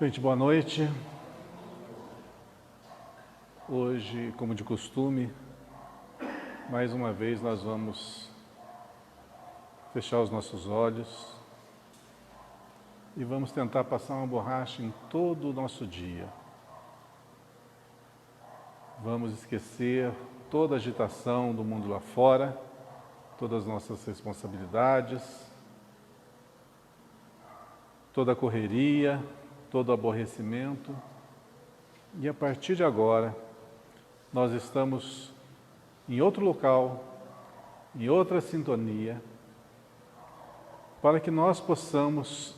Gente, boa noite. Hoje, como de costume, mais uma vez nós vamos fechar os nossos olhos e vamos tentar passar uma borracha em todo o nosso dia. Vamos esquecer toda a agitação do mundo lá fora, todas as nossas responsabilidades, toda a correria, todo o aborrecimento. E a partir de agora, nós estamos em outro local, em outra sintonia, para que nós possamos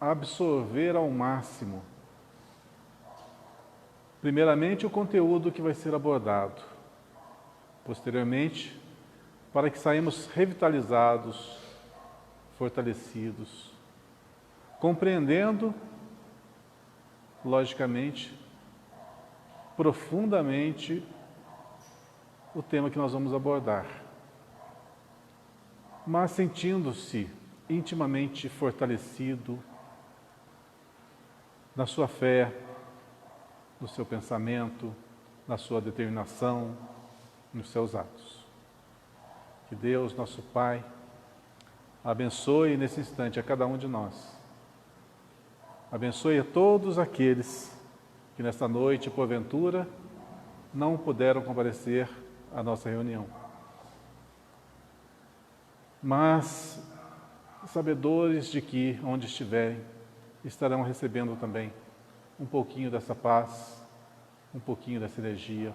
absorver ao máximo, primeiramente, o conteúdo que vai ser abordado, posteriormente, para que saímos revitalizados, fortalecidos, compreendendo, logicamente, profundamente o tema que nós vamos abordar, mas sentindo-se intimamente fortalecido na sua fé, no seu pensamento, na sua determinação, nos seus atos. Que Deus, nosso Pai, abençoe nesse instante a cada um de nós. Abençoe a todos aqueles que nesta noite, porventura, não puderam comparecer à nossa reunião. Mas, sabedores de que, onde estiverem, estarão recebendo também um pouquinho dessa paz, um pouquinho dessa energia,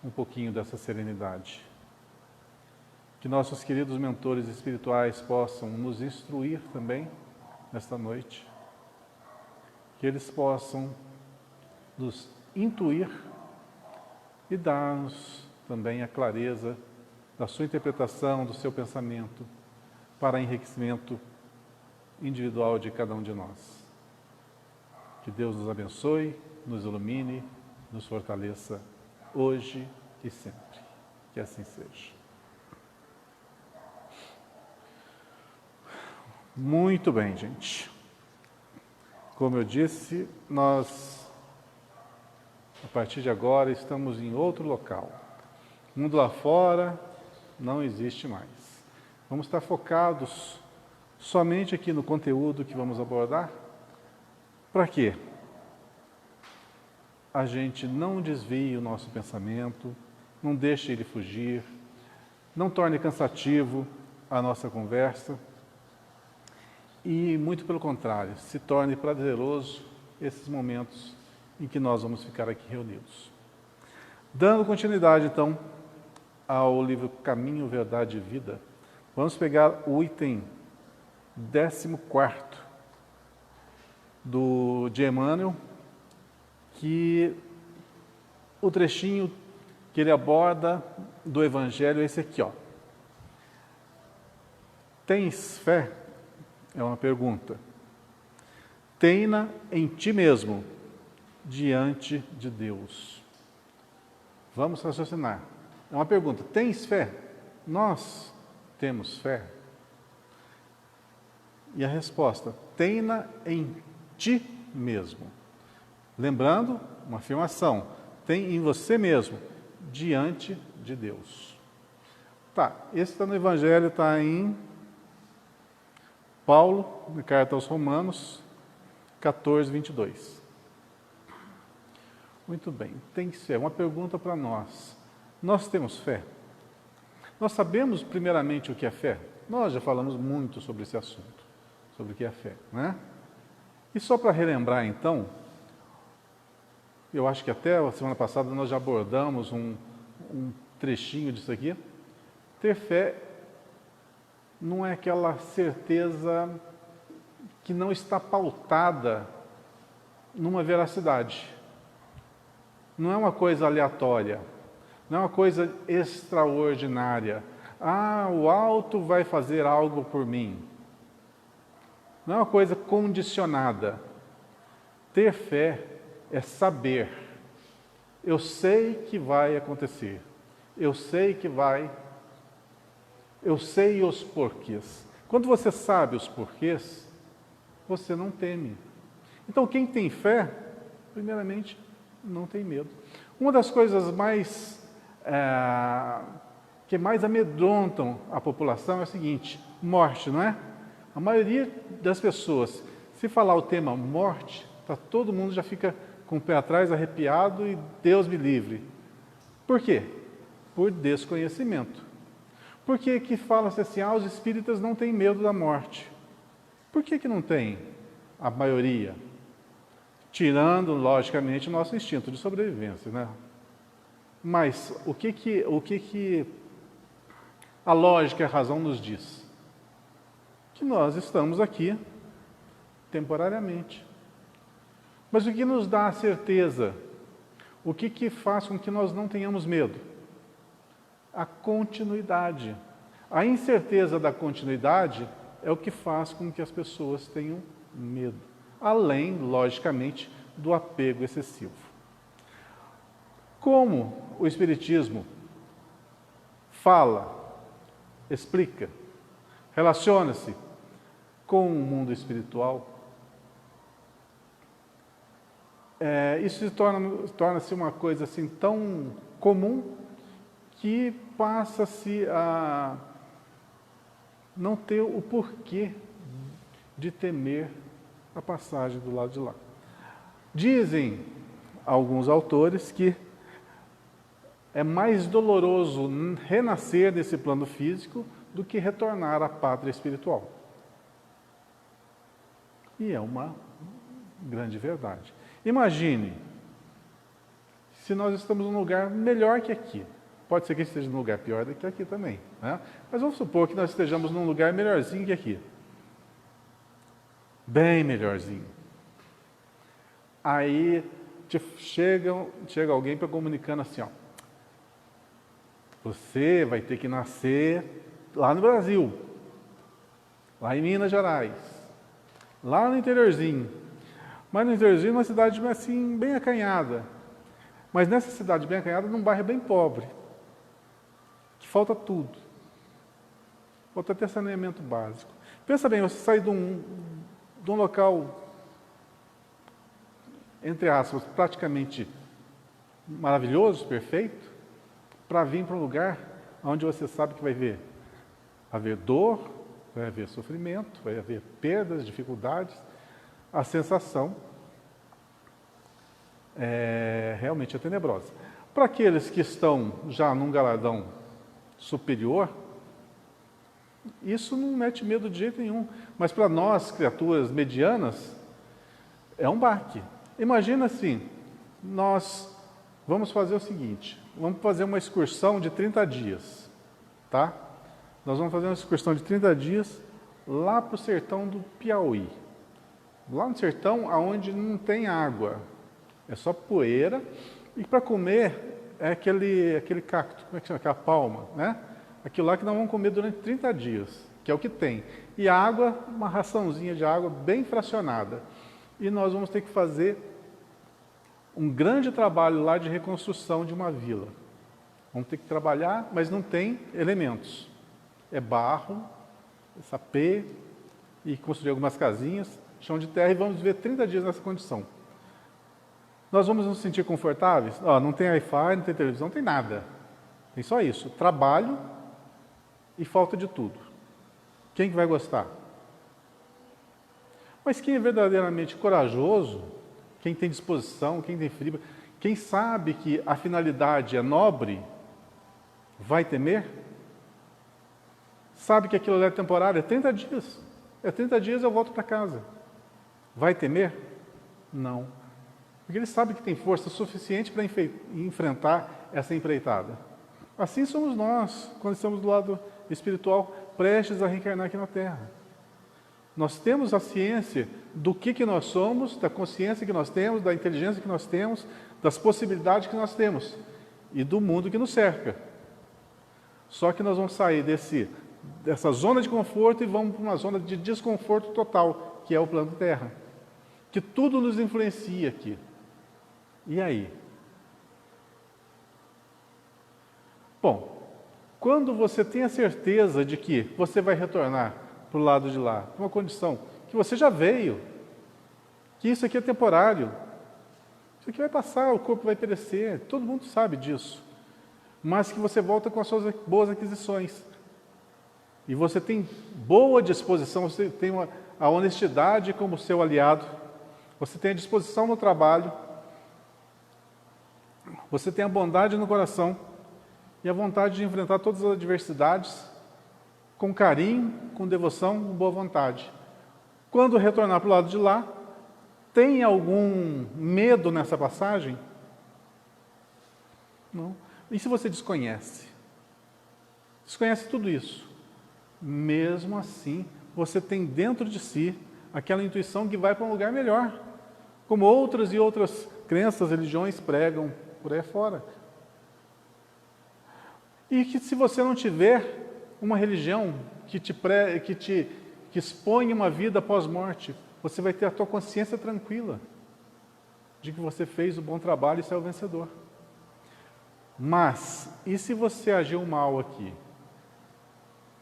um pouquinho dessa serenidade. Que nossos queridos mentores espirituais possam nos instruir também nesta noite, que eles possam nos intuir e dar-nos também a clareza da sua interpretação, do seu pensamento, para enriquecimento individual de cada um de nós. Que Deus nos abençoe, nos ilumine, nos fortaleça, hoje e sempre. Que assim seja. Muito bem, gente. Como eu disse, nós, a partir de agora, estamos em outro local. O mundo lá fora não existe mais. Vamos estar focados somente aqui no conteúdo que vamos abordar. Para quê? A gente não desvie o nosso pensamento, não deixe ele fugir, não torne cansativo a nossa conversa e, muito pelo contrário, se torne prazeroso esses momentos em que nós vamos ficar aqui reunidos. Dando continuidade, então, ao livro Caminho, Verdade e Vida, vamos pegar o item 14º de Emmanuel, que o trechinho que ele aborda do Evangelho é esse aqui, ó. Tens fé? É uma pergunta. Tem-na em ti mesmo, diante de Deus. Vamos raciocinar. É uma pergunta. Tens fé? Nós temos fé? E a resposta, tem-na em ti mesmo. Lembrando, uma afirmação, tem em você mesmo, diante de Deus. Tá, esse está no Evangelho, está em Paulo, na carta aos Romanos, 14, 22. Muito bem, tem fé. Uma pergunta para nós. Nós temos fé? Nós sabemos primeiramente o que é fé? Nós já falamos muito sobre esse assunto, sobre o que é fé, né? E só para relembrar então, eu acho que até a semana passada nós já abordamos um trechinho disso aqui. Ter fé não é aquela certeza que não está pautada numa veracidade. Não é uma coisa aleatória, não é uma coisa extraordinária. Ah, o alto vai fazer algo por mim. Não é uma coisa condicionada. Ter fé é saber. Eu sei que vai acontecer. Eu sei os porquês. Quando você sabe os porquês, você não teme. Então, quem tem fé, primeiramente, não tem medo. Uma das coisas que mais amedrontam a população é o seguinte: morte, não é? A maioria das pessoas, se falar o tema morte, todo mundo já fica com o pé atrás, arrepiado e Deus me livre. Por quê? Por desconhecimento. Por que fala-se assim, os espíritas não têm medo da morte? Por que não tem? A maioria. Tirando, logicamente, o nosso instinto de sobrevivência, né? Mas o que a lógica e a razão nos diz? Que nós estamos aqui temporariamente. Mas o que nos dá a certeza? O que faz com que nós não tenhamos medo? A continuidade. A incerteza da continuidade é o que faz com que as pessoas tenham medo. Além, logicamente, do apego excessivo. Como o Espiritismo fala, explica, relaciona-se com o mundo espiritual, isso torna-se uma coisa assim tão comum que passa-se a não ter o porquê de temer a passagem do lado de lá. Dizem alguns autores que é mais doloroso renascer desse plano físico do que retornar à pátria espiritual. E é uma grande verdade. Imagine se nós estamos num lugar melhor que aqui. Pode ser que esteja num lugar pior do que aqui também, né? Mas vamos supor que nós estejamos num lugar melhorzinho que aqui. Bem melhorzinho. Aí chega alguém para comunicando assim, você vai ter que nascer lá no Brasil, lá em Minas Gerais, lá no interiorzinho. Mas no interiorzinho, uma cidade assim, bem acanhada. Mas nessa cidade bem acanhada, num bairro bem pobre, que falta tudo. Falta até saneamento básico. Pensa bem, você sai de um local, entre aspas, praticamente maravilhoso, perfeito, para vir para um lugar onde você sabe que vai haver dor, vai haver sofrimento, vai haver perdas, dificuldades. A sensação realmente é tenebrosa. Para aqueles que estão já num galardão superior, isso não mete medo de jeito nenhum. Mas para nós, criaturas medianas, é um baque. Imagina assim, nós vamos fazer o seguinte, vamos fazer uma excursão de 30 dias, tá? Nós vamos fazer uma excursão de 30 dias lá para o sertão do Piauí. Lá no sertão, onde não tem água, é só poeira, e para comer é aquele cacto, como é que chama? Aquela palma, né? Aquilo lá que nós vamos comer durante 30 dias, que é o que tem. E a água, uma raçãozinha de água bem fracionada. E nós vamos ter que fazer um grande trabalho lá de reconstrução de uma vila. Vamos ter que trabalhar, mas não tem elementos. É barro, sapê, e construir algumas casinhas, chão de terra, e vamos viver 30 dias nessa condição. Nós vamos nos sentir confortáveis? Não tem Wi-Fi, não tem televisão, não tem nada. Tem só isso, trabalho e falta de tudo. Quem que vai gostar? Mas quem é verdadeiramente corajoso, quem tem disposição, quem tem fibra, quem sabe que a finalidade é nobre, vai temer? Sabe que aquilo é temporário, é 30 dias. É 30 dias eu volto para casa. Vai temer? Não. Porque ele sabe que tem força suficiente para enfrentar essa empreitada. Assim somos nós, quando estamos do lado espiritual, prestes a reencarnar aqui na Terra. Nós temos a ciência do que nós somos, da consciência que nós temos, da inteligência que nós temos, das possibilidades que nós temos e do mundo que nos cerca. Só que nós vamos sair dessa zona de conforto e vamos para uma zona de desconforto total, que é o plano Terra. Que tudo nos influencia aqui. E aí? Bom, quando você tem a certeza de que você vai retornar para o lado de lá, uma condição que você já veio, que isso aqui é temporário. Isso aqui vai passar, o corpo vai perecer, todo mundo sabe disso. Mas que você volta com as suas boas aquisições. E você tem boa disposição, você tem a honestidade como seu aliado, você tem a disposição no trabalho, você tem a bondade no coração e a vontade de enfrentar todas as adversidades com carinho, com devoção, com boa vontade. Quando retornar para o lado de lá, tem algum medo nessa passagem? Não. E se você desconhece? Desconhece tudo isso. Mesmo assim, você tem dentro de si aquela intuição que vai para um lugar melhor, como outras e outras crenças, religiões pregam por aí fora. E que se você não tiver uma religião que expõe uma vida pós-morte, você vai ter a tua consciência tranquila de que você fez o bom trabalho e saiu vencedor. Mas, e se você agiu mal aqui?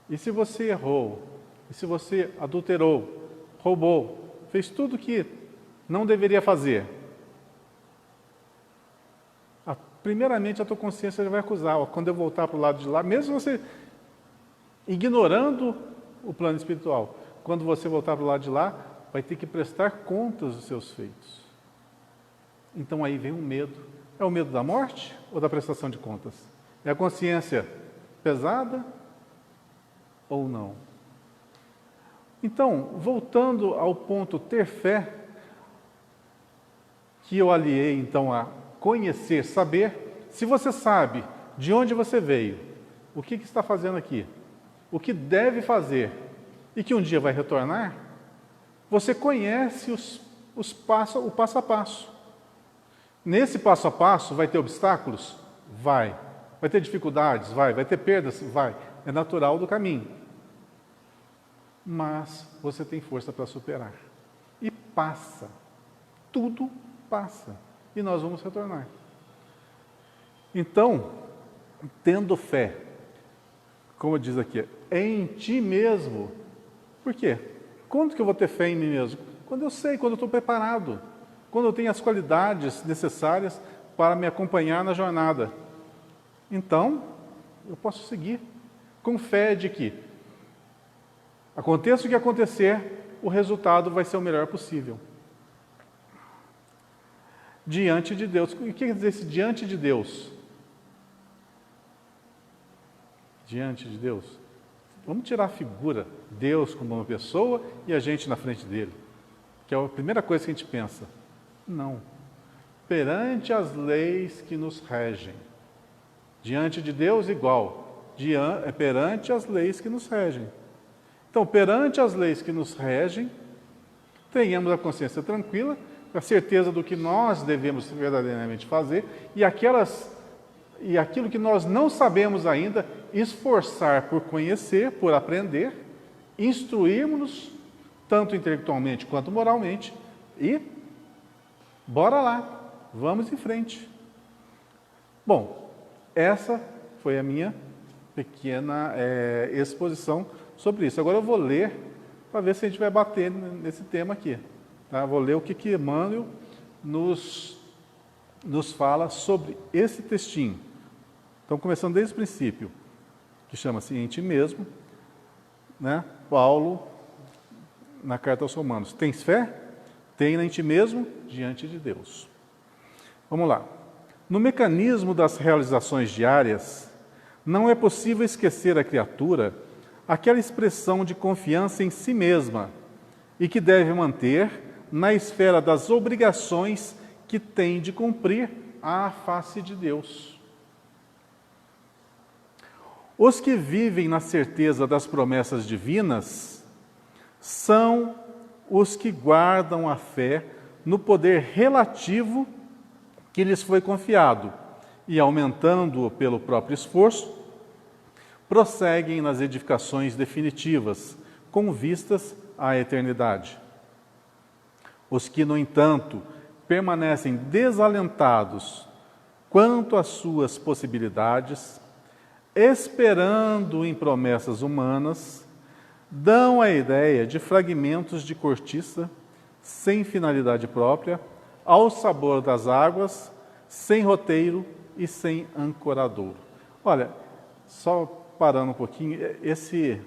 E se você errou? E se você adulterou, roubou, fez tudo que não deveria fazer? Primeiramente, a tua consciência já vai acusar. Quando eu voltar para o lado de lá, mesmo você ignorando o plano espiritual, quando você voltar para o lado de lá, vai ter que prestar contas dos seus feitos. Então aí vem o medo. É o medo da morte ou da prestação de contas? É a consciência pesada ou não? Então, voltando ao ponto ter fé, que eu aliei então a conhecer, saber. Se você sabe de onde você veio, o que está fazendo aqui, o que deve fazer e que um dia vai retornar, você conhece o passo a passo. Nesse passo a passo vai ter obstáculos? Vai. Vai ter dificuldades? Vai ter perdas? Vai. É natural do caminho. Mas você tem força para superar. E passa. Tudo passa. E nós vamos retornar. Então, tendo fé, como diz aqui, em ti mesmo. Por quê? Quando que eu vou ter fé em mim mesmo? Quando eu sei, quando eu estou preparado. Quando eu tenho as qualidades necessárias para me acompanhar na jornada. Então, eu posso seguir com fé de que, aconteça o que acontecer, o resultado vai ser o melhor possível. Diante de Deus. O que quer dizer esse diante de Deus? Diante de Deus. Vamos tirar a figura, Deus como uma pessoa e a gente na frente dele. Que é a primeira coisa que a gente pensa. Não. Perante as leis que nos regem. Diante de Deus, igual. Perante as leis que nos regem. Então, perante as leis que nos regem, tenhamos a consciência tranquila, a certeza do que nós devemos verdadeiramente fazer e aquilo que nós não sabemos ainda, esforçar por conhecer, por aprender, instruirmos-nos, tanto intelectualmente quanto moralmente, e bora lá, vamos em frente. Bom, essa foi a minha pequena exposição sobre isso. Agora eu vou ler para ver se a gente vai bater nesse tema aqui. Tá? Vou ler o que Emmanuel nos fala sobre esse textinho. Então, começando desde o princípio, que chama-se Em Ti Mesmo, né? Paulo, na carta aos Romanos. Tens fé? Tenha em ti mesmo, diante de Deus. Vamos lá. No mecanismo das realizações diárias, não é possível esquecer a criatura aquela expressão de confiança em si mesma e que deve manter na esfera das obrigações que tem de cumprir à face de Deus. Os que vivem na certeza das promessas divinas são os que guardam a fé no poder relativo que lhes foi confiado e, aumentando-o pelo próprio esforço, prosseguem nas edificações definitivas, com vistas à eternidade. Os que, no entanto, permanecem desalentados quanto às suas possibilidades, esperando em promessas humanas, dão a ideia de fragmentos de cortiça sem finalidade própria, ao sabor das águas, sem roteiro e sem ancoradouro. Olha, só parando um pouquinho, esse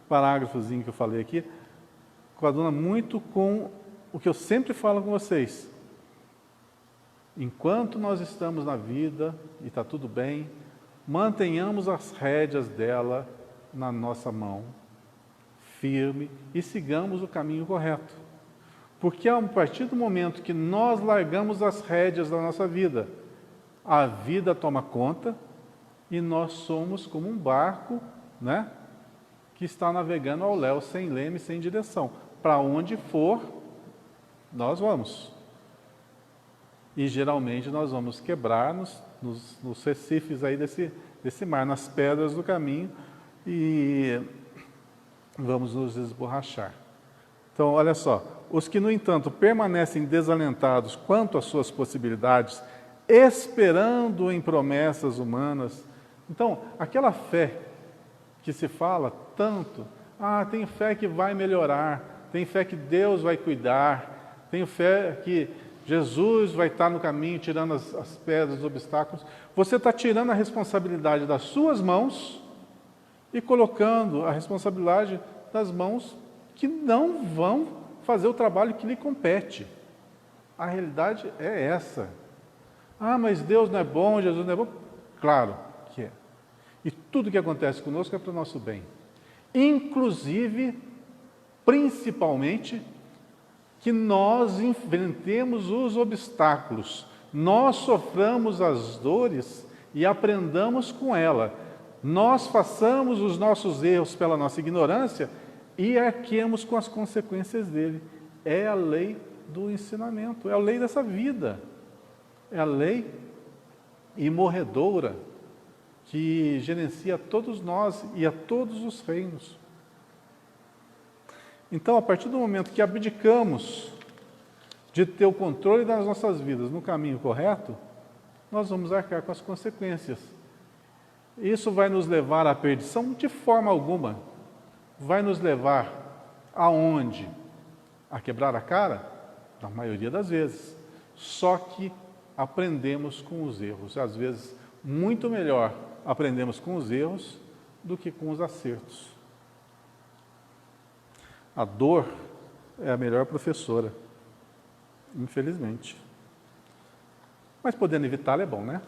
parágrafozinho que eu falei aqui, coaduna muito com o que eu sempre falo com vocês. Enquanto nós estamos na vida e está tudo bem, mantenhamos as rédeas dela na nossa mão, firme, e sigamos o caminho correto. Porque a partir do momento que nós largamos as rédeas da nossa vida, a vida toma conta e nós somos como um barco, né, que está navegando ao léu, sem leme, sem direção. Para onde for, nós vamos. E geralmente nós vamos quebrar nos recifes aí desse mar, nas pedras do caminho, e vamos nos esborrachar. Então, olha só, os que, no entanto, permanecem desalentados quanto às suas possibilidades, esperando em promessas humanas. Então, aquela fé que se fala tanto, tenho fé que vai melhorar, tenho fé que Deus vai cuidar, tenho fé que Jesus vai estar no caminho, tirando as pedras, os obstáculos. Você está tirando a responsabilidade das suas mãos e colocando a responsabilidade das mãos que não vão fazer o trabalho que lhe compete. A realidade é essa. Mas Deus não é bom, Jesus não é bom. Claro que é. E tudo que acontece conosco é para o nosso bem. Inclusive, principalmente, que nós enfrentemos os obstáculos, nós soframos as dores e aprendamos com ela. Nós façamos os nossos erros pela nossa ignorância e arquemos com as consequências dele. É a lei do ensinamento, é a lei dessa vida. É a lei imorredoura que gerencia a todos nós e a todos os reinos. Então, a partir do momento que abdicamos de ter o controle das nossas vidas no caminho correto, nós vamos arcar com as consequências. Isso vai nos levar à perdição? De forma alguma. Vai nos levar aonde? A quebrar a cara? Na maioria das vezes. Só que aprendemos com os erros. Às vezes, muito melhor aprendemos com os erros do que com os acertos. A dor é a melhor professora, infelizmente. Mas podendo evitá-la é bom, né?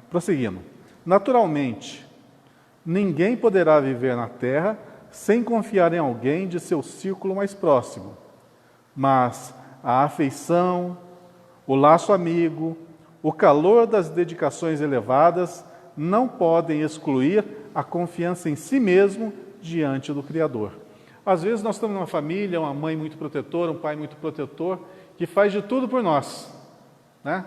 Prosseguindo. Naturalmente, ninguém poderá viver na terra sem confiar em alguém de seu círculo mais próximo. Mas a afeição, o laço amigo, o calor das dedicações elevadas não podem excluir a confiança em si mesmo diante do Criador. Às vezes nós estamos numa família, uma mãe muito protetora, um pai muito protetor, que faz de tudo por nós, né?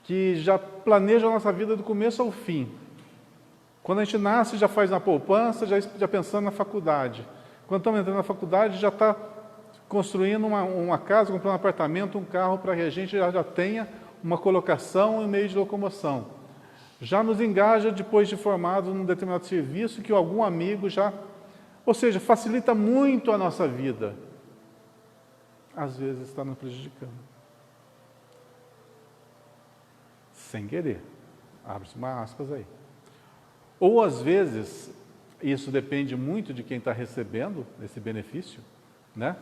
Que já planeja a nossa vida do começo ao fim. Quando a gente nasce, já faz na poupança, já pensando na faculdade. Quando estamos entrando na faculdade, já está construindo uma casa, comprando um apartamento, um carro, para que a gente já tenha uma colocação e um meio de locomoção. Já nos engaja depois de formado num determinado serviço que algum amigo já... Ou seja, facilita muito a nossa vida. Às vezes está nos prejudicando. Sem querer. Abre-se uma aspas aí. Ou às vezes, isso depende muito de quem está recebendo esse benefício, né?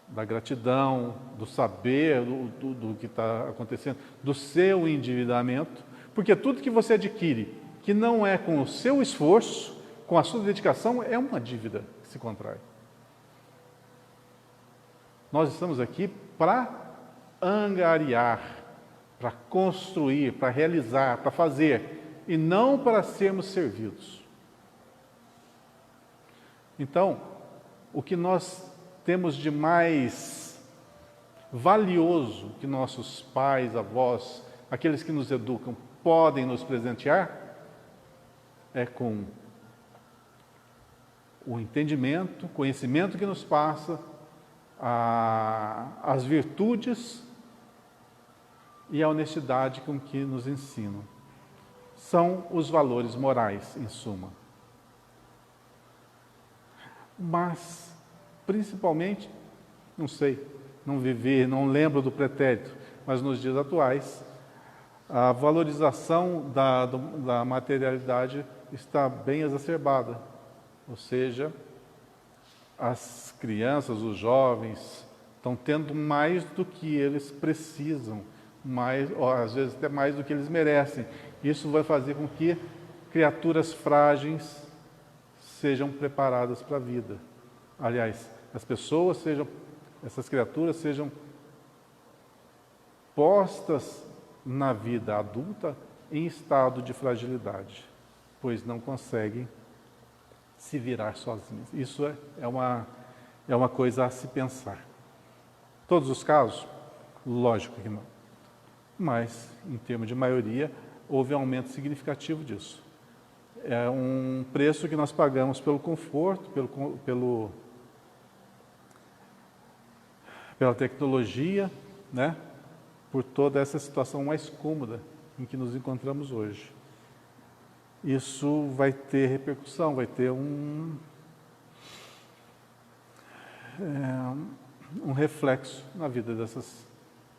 Da gratidão, do saber do que está acontecendo, do seu endividamento, porque tudo que você adquire, que não é com o seu esforço, com a sua dedicação, é uma dívida que se contrai. Nós estamos aqui para angariar, para construir, para realizar, para fazer, e não para sermos servidos. Então, o que nós temos de mais valioso que nossos pais, avós, aqueles que nos educam, podem nos presentear, é com o entendimento, conhecimento que nos passa, as virtudes e a honestidade com que nos ensinam. São os valores morais, em suma. mas, principalmente, não sei, não vivi, não lembro do pretérito, mas nos dias atuais, a valorização da materialidade está bem exacerbada. Ou seja, as crianças, os jovens, estão tendo mais do que eles precisam, mais, ou às vezes até mais do que eles merecem. Isso vai fazer com que criaturas frágeis sejam preparadas para a vida. Aliás, essas criaturas sejam postas na vida adulta em estado de fragilidade, pois não conseguem se virar sozinhos. Isso é uma coisa a se pensar. Todos os casos? Lógico que não. Mas, em termos de maioria, houve um aumento significativo disso. É um preço que nós pagamos pelo conforto, pela tecnologia, né? Por toda essa situação mais cômoda em que nos encontramos hoje. Isso vai ter repercussão, vai ter um reflexo na vida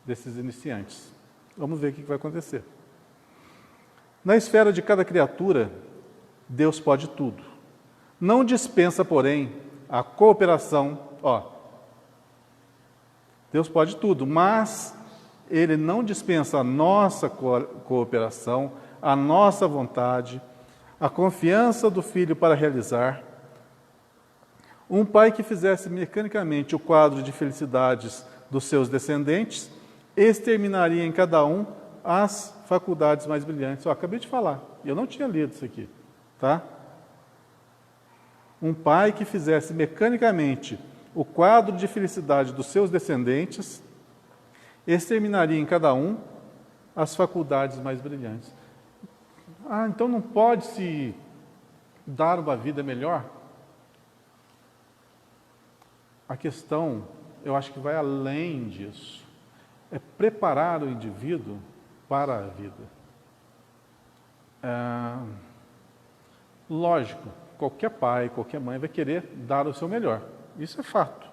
desses iniciantes. Vamos ver o que vai acontecer. Na esfera de cada criatura, Deus pode tudo. Não dispensa, porém, a cooperação. Deus pode tudo, mas Ele não dispensa a nossa cooperação, a nossa vontade, a confiança do filho para realizar. Um pai que fizesse mecanicamente o quadro de felicidades dos seus descendentes, exterminaria em cada um as faculdades mais brilhantes. Acabei de falar, eu não tinha lido isso aqui, tá? Um pai que fizesse mecanicamente o quadro de felicidade dos seus descendentes, exterminaria em cada um as faculdades mais brilhantes. Então não pode se dar uma vida melhor? A questão, eu acho que vai além disso. É preparar o indivíduo para a vida. Lógico, qualquer pai, qualquer mãe vai querer dar o seu melhor. Isso é fato.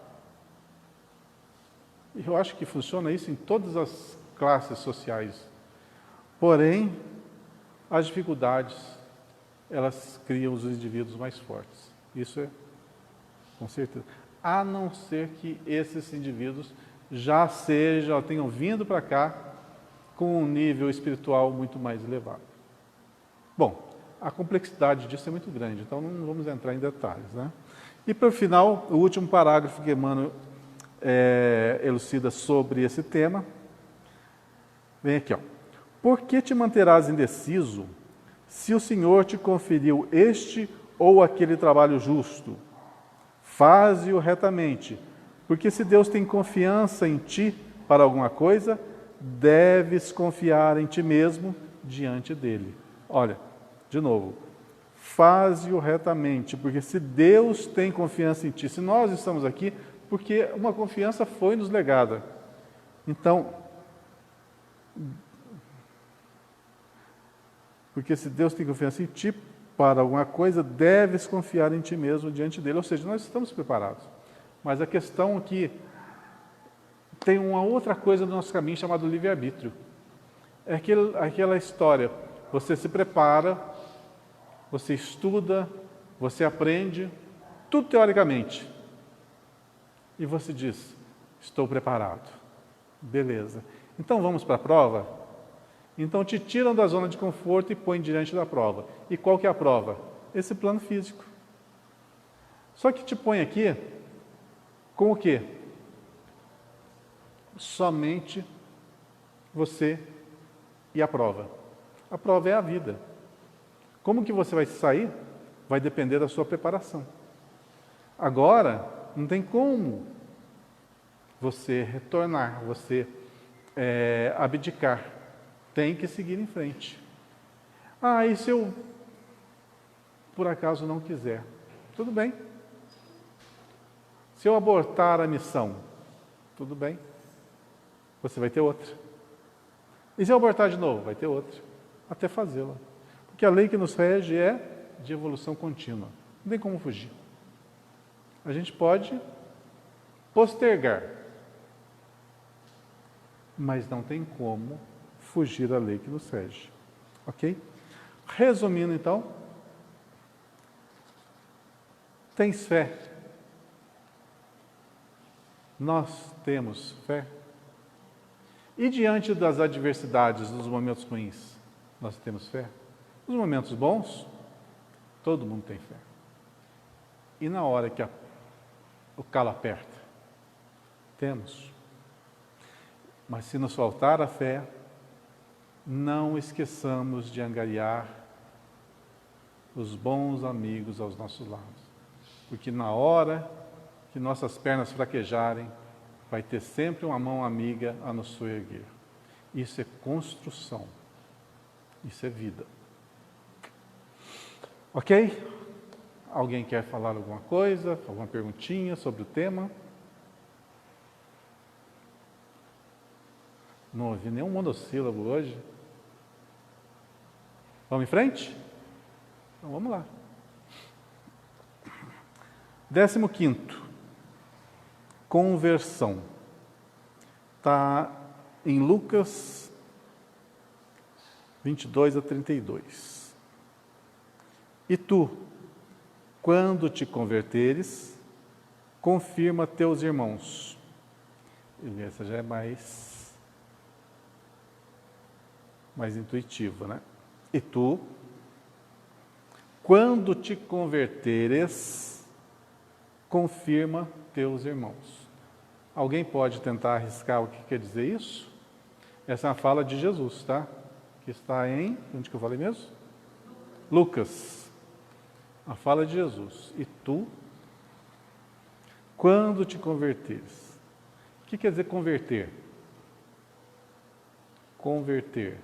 E eu acho que funciona isso em todas as classes sociais. Porém, as dificuldades, elas criam os indivíduos mais fortes. Isso é, com certeza. A não ser que esses indivíduos já tenham vindo para cá com um nível espiritual muito mais elevado. Bom, a complexidade disso é muito grande, então não vamos entrar em detalhes, né? E, para o final, o último parágrafo que Emmanuel elucida sobre esse tema, vem aqui, Por que te manterás indeciso se o Senhor te conferiu este ou aquele trabalho justo? Faze-o retamente, porque se Deus tem confiança em ti para alguma coisa, deves confiar em ti mesmo diante dele. Olha, de novo, faze-o retamente, porque se Deus tem confiança em ti, se nós estamos aqui, porque uma confiança foi nos legada. Então, porque se Deus tem confiança em ti para alguma coisa, deves confiar em ti mesmo diante dele. Ou seja, nós estamos preparados. Mas a questão é que tem uma outra coisa no nosso caminho chamado livre-arbítrio. É aquela história, você se prepara, você estuda, você aprende, tudo teoricamente. E você diz, estou preparado. Beleza. Então vamos para a prova? Então te tiram da zona de conforto e põem diante da prova. E qual que é a prova? Esse plano físico. Só que te põe aqui com o quê? Somente você e a prova. A prova é a vida. Como que você vai sair? Vai depender da sua preparação. Agora, não tem como você retornar, você abdicar. Tem que seguir em frente. E se eu, por acaso, não quiser? Tudo bem. Se eu abortar a missão? Tudo bem. Você vai ter outra. E se eu abortar de novo? Vai ter outra. Até fazê-la. Porque a lei que nos rege é de evolução contínua. Não tem como fugir. A gente pode postergar, mas não tem como fugir da lei que nos rege. Ok? Resumindo então, tens fé? Nós temos fé? E diante das adversidades, dos momentos ruins, nós temos fé? Nos momentos bons, todo mundo tem fé. E na hora que o calo aperta, temos. Mas se nos faltar a fé, não esqueçamos de angariar os bons amigos aos nossos lados. Porque na hora que nossas pernas fraquejarem, vai ter sempre uma mão amiga a nos soerguer. Isso é construção. Isso é vida. Ok? Alguém quer falar alguma coisa, alguma perguntinha sobre o tema? Não ouvi nenhum monossílabo hoje. Vamos em frente? Então vamos lá. 15º. Conversão. Está em Lucas 22 a 32. E tu, quando te converteres, confirma teus irmãos. Essa já é mais intuitiva, né? E tu, quando te converteres, confirma teus irmãos. Alguém pode tentar arriscar o que quer dizer isso? Essa é uma fala de Jesus, tá? Que está em... Onde que eu falei mesmo? Lucas. A fala de Jesus. E tu, quando te converteres. O que quer dizer converter? Converter.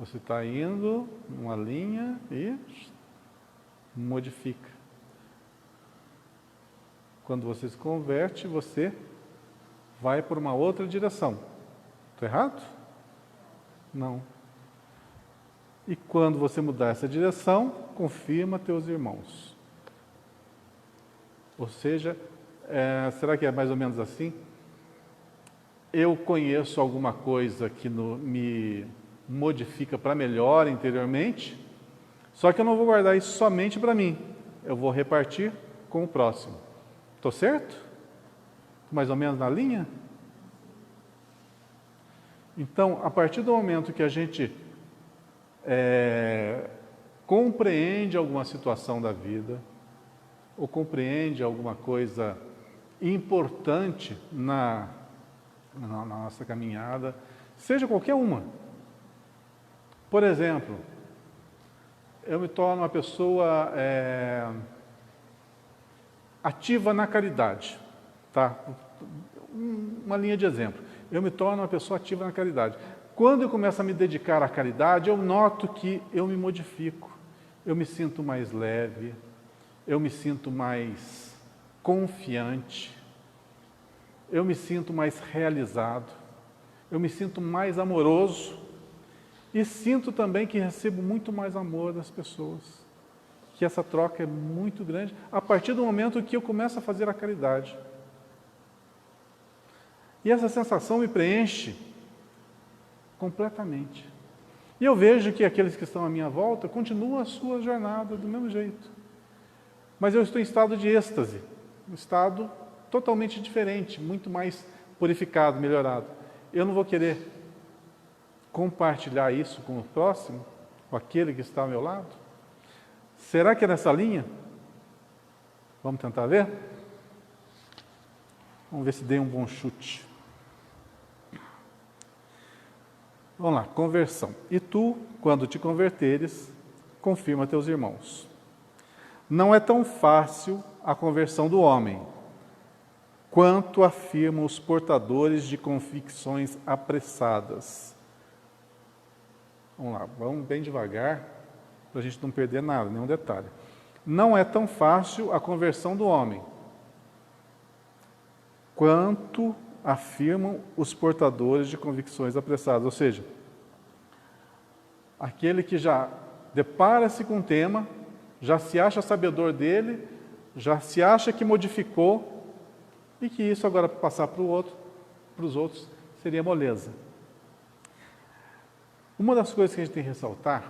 Você está indo numa linha e modifica. Quando você se converte, você vai por uma outra direção. Estou errado? Não. E quando você mudar essa direção, confirma teus irmãos. Ou seja, será que é mais ou menos assim? Eu conheço alguma coisa que me modifica para melhor interiormente, só que eu não vou guardar isso somente para mim. Eu vou repartir com o próximo. Estou certo? Mais ou menos na linha? Então, a partir do momento que a gente compreende alguma situação da vida, ou compreende alguma coisa importante na nossa caminhada, seja qualquer uma. Por exemplo, eu me torno uma pessoa ativa na caridade, tá? Uma linha de exemplo. Eu me torno uma pessoa ativa na caridade. Quando eu começo a me dedicar à caridade, eu noto que eu me modifico. Eu me sinto mais leve, eu me sinto mais confiante, eu me sinto mais realizado, eu me sinto mais amoroso e sinto também que recebo muito mais amor das pessoas. Que essa troca é muito grande a partir do momento que eu começo a fazer a caridade. E essa sensação me preenche completamente. E eu vejo que aqueles que estão à minha volta continuam a sua jornada do mesmo jeito. Mas eu estou em estado de êxtase, um estado totalmente diferente, muito mais purificado, melhorado. Eu não vou querer compartilhar isso com o próximo, com aquele que está ao meu lado? Será que é nessa linha? Vamos tentar ver? Vamos ver se dei um bom chute. Vamos lá, conversão. E tu, quando te converteres, confirma teus irmãos. Não é tão fácil a conversão do homem, quanto afirmam os portadores de convicções apressadas. Vamos lá, vamos bem devagar, para a gente não perder nada, nenhum detalhe. Não é tão fácil a conversão do homem, quanto afirmam os portadores de convicções apressadas. Ou seja, aquele que já depara-se com o tema, já se acha sabedor dele, já se acha que modificou e que isso agora para passar para os outros, seria moleza. Uma das coisas que a gente tem que ressaltar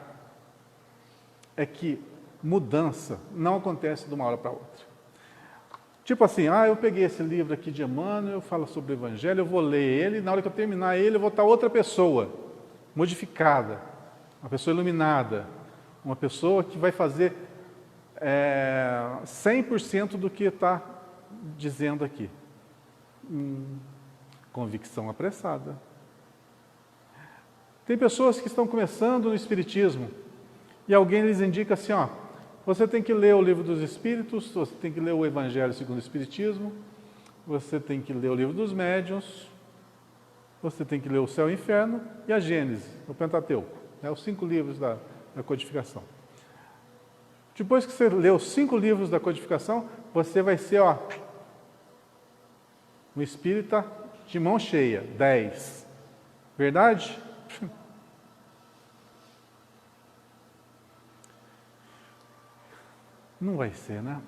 é que mudança não acontece de uma hora para outra. Tipo assim, eu peguei esse livro aqui de Emmanuel, fala sobre o Evangelho, eu vou ler ele, e na hora que eu terminar ele, eu vou estar outra pessoa, modificada, uma pessoa iluminada, uma pessoa que vai fazer 100% do que está dizendo aqui. Convicção apressada. Tem pessoas que estão começando no Espiritismo e alguém lhes indica assim, você tem que ler o Livro dos Espíritos, você tem que ler o Evangelho segundo o Espiritismo, você tem que ler o Livro dos Médiuns, você tem que ler o Céu e o Inferno e a Gênese, o Pentateuco, os 5 livros da codificação. Depois que você lê os 5 livros da codificação, você vai ser um espírita de mão cheia, 10. Verdade? Não vai ser, né?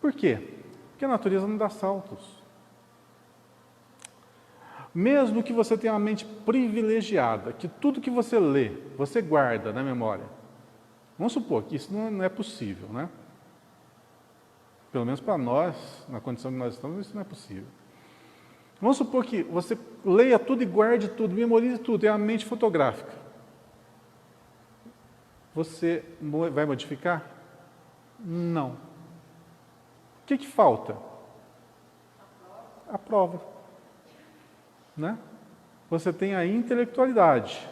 Por quê? Porque a natureza não dá saltos. Mesmo que você tenha uma mente privilegiada, que tudo que você lê, você guarda na memória. Vamos supor que isso não é possível, né? Pelo menos para nós, na condição que nós estamos, isso não é possível. Vamos supor que você leia tudo e guarde tudo, memorize tudo, é a mente fotográfica. Você vai modificar? Não. O que falta? A prova. Né? Você tem a intelectualidade.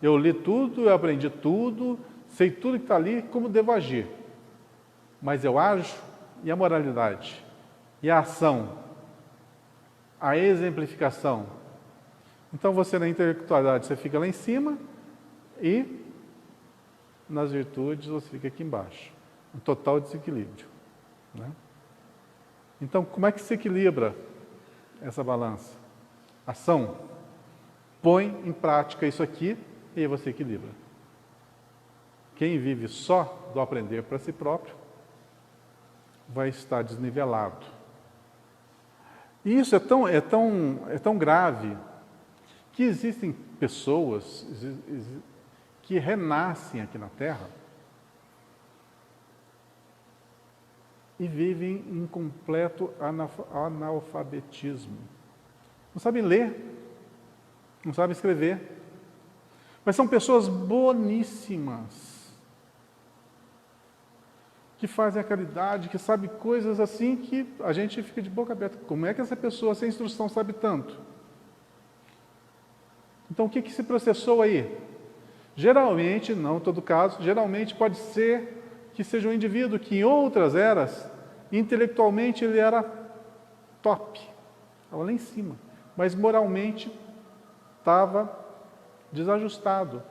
Eu li tudo, eu aprendi tudo, sei tudo que está ali, como devo agir. Mas eu ajo, e a moralidade? E a ação? A exemplificação? Então você na intelectualidade, você fica lá em cima e nas virtudes você fica aqui embaixo. Um total desequilíbrio. Né? Então, como é que se equilibra essa balança? Ação. Põe em prática isso aqui e aí você equilibra. Quem vive só do aprender para si próprio vai estar desnivelado. E isso é tão grave que existem pessoas que renascem aqui na Terra e vivem em completo analfabetismo. Não sabem ler, não sabem escrever, mas são pessoas boníssimas, que fazem a caridade, que sabem coisas assim que a gente fica de boca aberta. Como é que essa pessoa sem instrução sabe tanto? Então o que se processou aí? Geralmente, não em todo caso, geralmente pode ser que seja um indivíduo que em outras eras, intelectualmente ele era top, estava lá em cima, mas moralmente estava desajustado.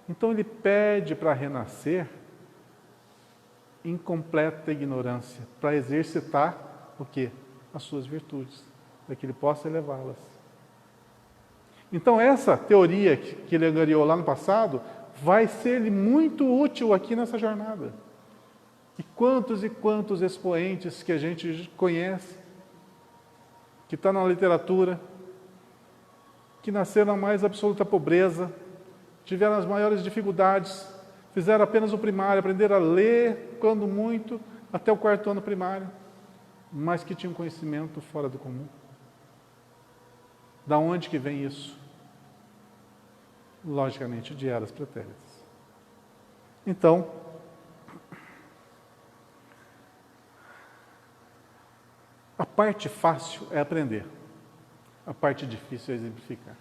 Então ele pede para renascer em completa ignorância, para exercitar o quê? As suas virtudes, para que ele possa elevá-las. Então essa teoria que ele angariou lá no passado vai ser-lhe muito útil aqui nessa jornada. E quantos expoentes que a gente conhece, que está na literatura, que nasceram na mais absoluta pobreza, tiveram as maiores dificuldades, fizeram apenas o primário, aprenderam a ler, quando muito, até o 4º ano primário, mas que tinham conhecimento fora do comum. Da onde que vem isso? Logicamente, de eras pretéritas. Então, a parte fácil é aprender, a parte difícil é exemplificar.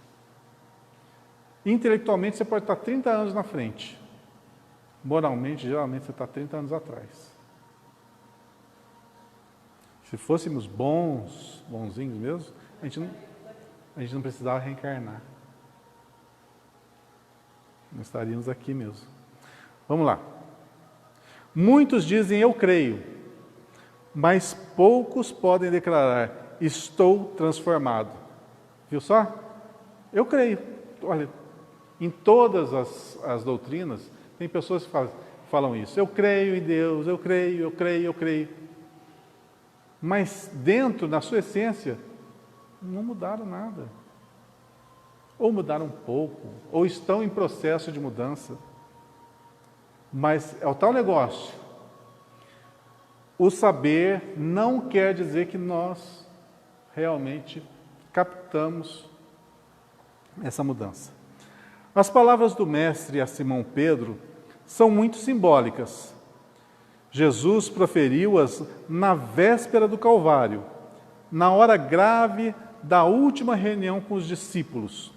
Intelectualmente, você pode estar 30 anos na frente. Moralmente, geralmente, você está 30 anos atrás. Se fôssemos bonzinhos mesmo, a gente não precisava reencarnar. Nós estaríamos aqui mesmo. Vamos lá. Muitos dizem, eu creio, mas poucos podem declarar, estou transformado. Viu só? Eu creio. Olha, em todas as doutrinas, tem pessoas que falam isso. Eu creio em Deus, eu creio, eu creio, eu creio. Mas dentro, na sua essência, não mudaram nada. Ou mudaram um pouco, ou estão em processo de mudança. Mas é o tal negócio. O saber não quer dizer que nós realmente captamos essa mudança. As palavras do Mestre a Simão Pedro são muito simbólicas. Jesus proferiu-as na véspera do Calvário, na hora grave da última reunião com os discípulos.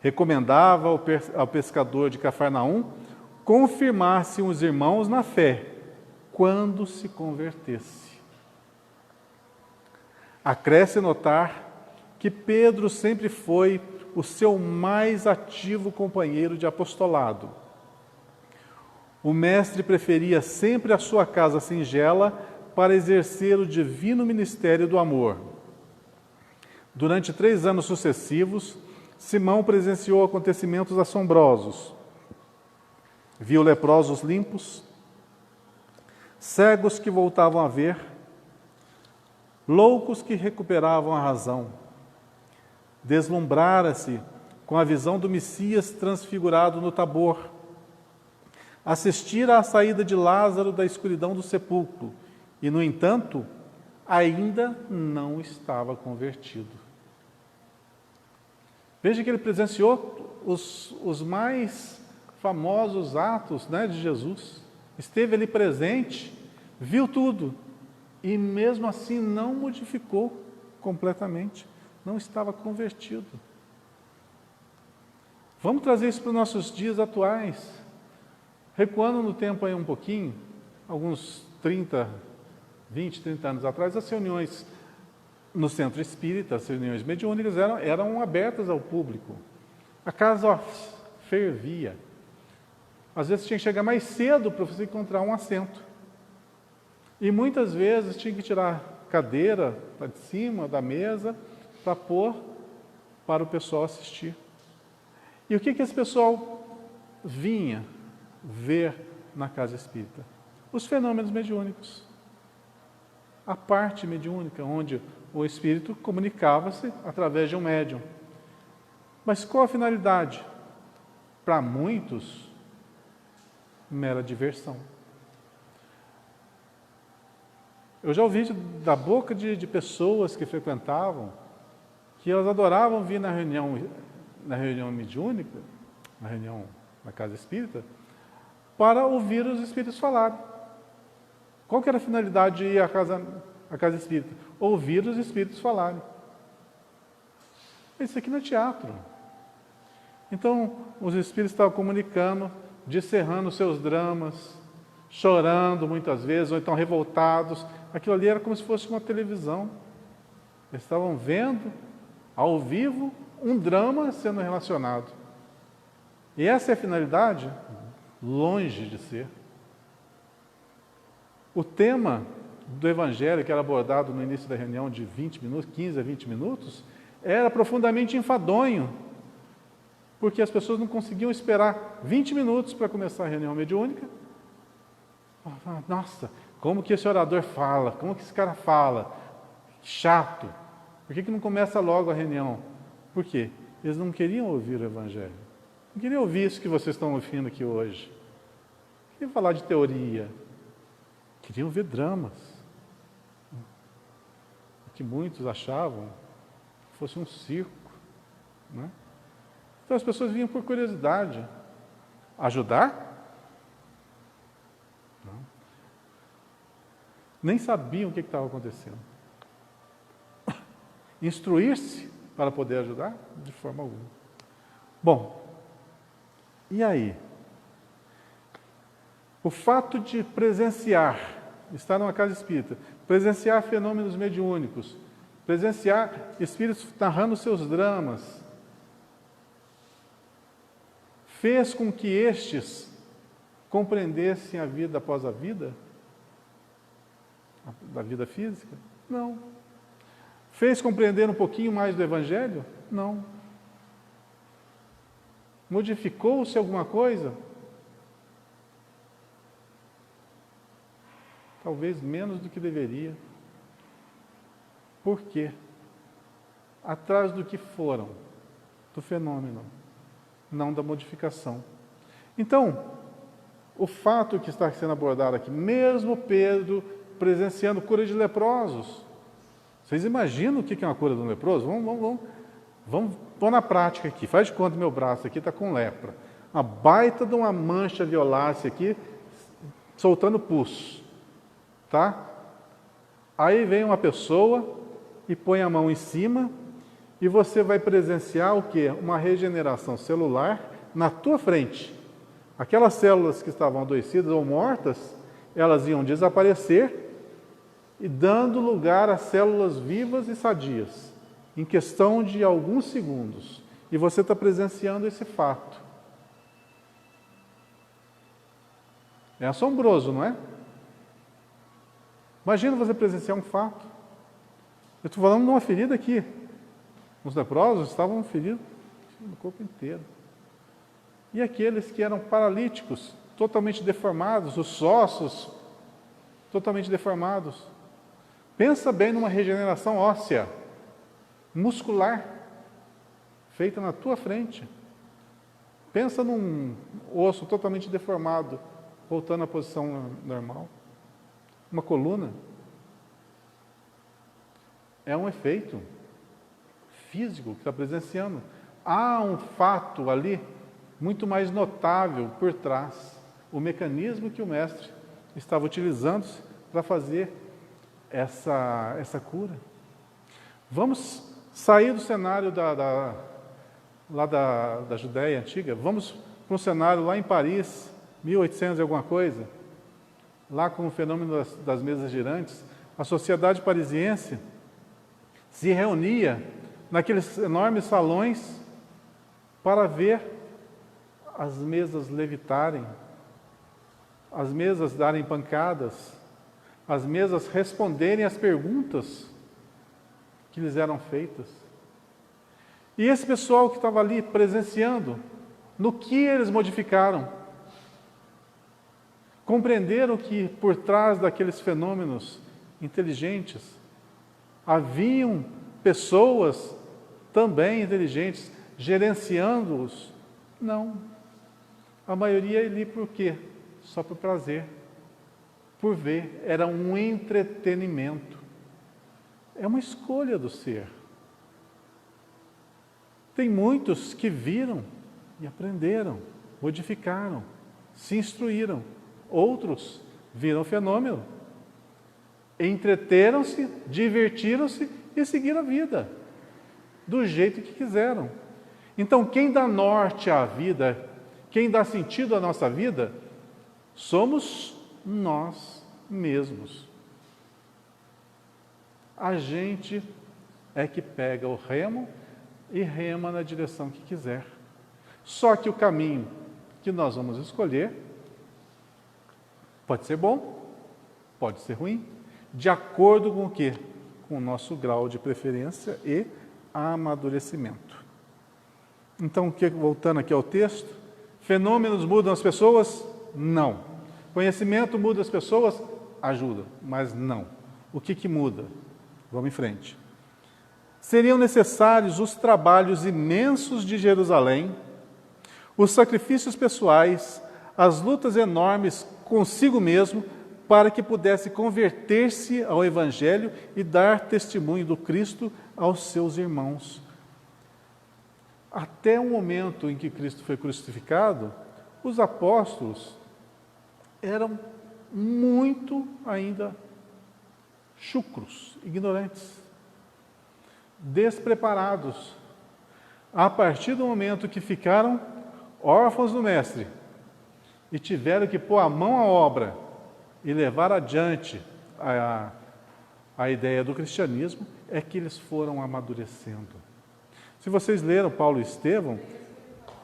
Recomendava ao pescador de Cafarnaum confirmar-se os irmãos na fé quando se convertesse. Acresce notar que Pedro sempre foi o seu mais ativo companheiro de apostolado. O Mestre preferia sempre a sua casa singela para exercer o divino ministério do amor. Durante 3 anos sucessivos, Simão presenciou acontecimentos assombrosos. Viu leprosos limpos, cegos que voltavam a ver, loucos que recuperavam a razão. Deslumbrara-se com a visão do Messias transfigurado no Tabor. Assistira à saída de Lázaro da escuridão do sepulcro e, no entanto, ainda não estava convertido. Veja que ele presenciou os mais famosos atos, né, de Jesus. Esteve ali presente, viu tudo e mesmo assim não modificou completamente, não estava convertido. Vamos trazer isso para os nossos dias atuais. Recuando no tempo aí um pouquinho, alguns 20, 30 anos atrás, as reuniões no centro espírita, as reuniões mediúnicas eram abertas ao público. A casa fervia. Às vezes tinha que chegar mais cedo para você encontrar um assento. E muitas vezes tinha que tirar a cadeira de cima da mesa para pôr para o pessoal assistir. E o que esse pessoal vinha ver na casa espírita? Os fenômenos mediúnicos. A parte mediúnica, onde o espírito comunicava-se através de um médium. Mas qual a finalidade? Para muitos, mera diversão. Eu já ouvi da boca de pessoas que frequentavam, que elas adoravam vir na reunião mediúnica, na reunião na casa espírita, para ouvir os espíritos falarem. Qual que era a finalidade de ir à casa espírita? Ouvir os espíritos falarem. Isso aqui não é teatro. Então, os espíritos estavam comunicando, discerrando seus dramas, chorando muitas vezes, ou então revoltados. Aquilo ali era como se fosse uma televisão. Eles estavam vendo, ao vivo, um drama sendo relacionado. E essa é a finalidade? Longe de ser. O tema do Evangelho, que era abordado no início da reunião de 20 minutos, 15 a 20 minutos, era profundamente enfadonho, porque as pessoas não conseguiam esperar 20 minutos para começar a reunião mediúnica. Nossa, como que esse orador fala? Como que esse cara fala? Chato. Por que não começa logo a reunião? Por quê? Eles não queriam ouvir o Evangelho. Não queriam ouvir isso que vocês estão ouvindo aqui hoje. Queriam falar de teoria. Queriam ver dramas. O que muitos achavam que fosse um circo. Né? Então as pessoas vinham por curiosidade. Ajudar? Não. Nem sabiam o que estava acontecendo. Instruir-se para poder ajudar? De forma alguma. Bom, e aí? O fato de presenciar, estar numa casa espírita, presenciar fenômenos mediúnicos, presenciar espíritos narrando seus dramas, fez com que estes compreendessem a vida após a vida? Da vida física? Não. Fez compreender um pouquinho mais do Evangelho? Não. Modificou-se alguma coisa? talvez menos do que deveria. Por quê? Atrás do que foram, do fenômeno, não da modificação. Então, o fato que está sendo abordado aqui, mesmo Pedro presenciando cura de leprosos, vocês imaginam o que é uma cura de um leproso? Vamos pôr na prática aqui. Faz de conta que meu braço aqui está com lepra. Uma baita de uma mancha violácea aqui, soltando pus. Tá? Aí vem uma pessoa e põe a mão em cima e você vai presenciar o quê? Uma regeneração celular na tua frente. Aquelas células que estavam adoecidas ou mortas, elas iam desaparecer e dando lugar a células vivas e sadias, em questão de alguns segundos. E você está presenciando esse fato. É assombroso, não é? Imagina você presenciar um fato. Eu estou falando de uma ferida aqui. Os leprosos estavam feridos no corpo inteiro. E aqueles que eram paralíticos, totalmente deformados, os ossos totalmente deformados. Pensa bem numa regeneração óssea, muscular, feita na tua frente. Pensa num osso totalmente deformado, voltando à posição normal. Uma coluna. É um efeito físico que está presenciando. Há um fato ali muito mais notável por trás. O mecanismo que o mestre estava utilizando para fazer essa cura. Vamos sair do cenário da Judéia antiga, vamos para um cenário lá em Paris, 1800 e alguma coisa, lá com o fenômeno das mesas girantes. A sociedade parisiense se reunia naqueles enormes salões para ver as mesas levitarem, as mesas darem pancadas, as mesas responderem às perguntas que lhes eram feitas. E esse pessoal que estava ali presenciando, no que eles modificaram? Compreenderam que por trás daqueles fenômenos inteligentes, haviam pessoas também inteligentes gerenciando-os? Não. A maioria ali por quê? Só por prazer. Por ver, era um entretenimento. É uma escolha do ser. Tem muitos que viram e aprenderam, modificaram, se instruíram. Outros viram o fenômeno, entreteram-se, divertiram-se e seguiram a vida, do jeito que quiseram. Então, quem dá norte à vida, quem dá sentido à nossa vida, somos nós mesmos. A gente é que pega o remo e rema na direção que quiser. Só que o caminho que nós vamos escolher pode ser bom, pode ser ruim, de acordo com o quê? Com o nosso grau de preferência e amadurecimento. Então, voltando aqui ao texto, fenômenos mudam as pessoas? Não. Conhecimento muda as pessoas? Ajuda, mas não. O que muda? Vamos em frente. Seriam necessários os trabalhos imensos de Jerusalém, os sacrifícios pessoais, as lutas enormes consigo mesmo, para que pudesse converter-se ao Evangelho e dar testemunho do Cristo aos seus irmãos. Até o momento em que Cristo foi crucificado, os apóstolos eram muito ainda chucros, ignorantes, despreparados. A partir do momento que ficaram órfãos do Mestre e tiveram que pôr a mão à obra e levar adiante a ideia do cristianismo, é que eles foram amadurecendo. Se vocês leram Paulo e Estevão,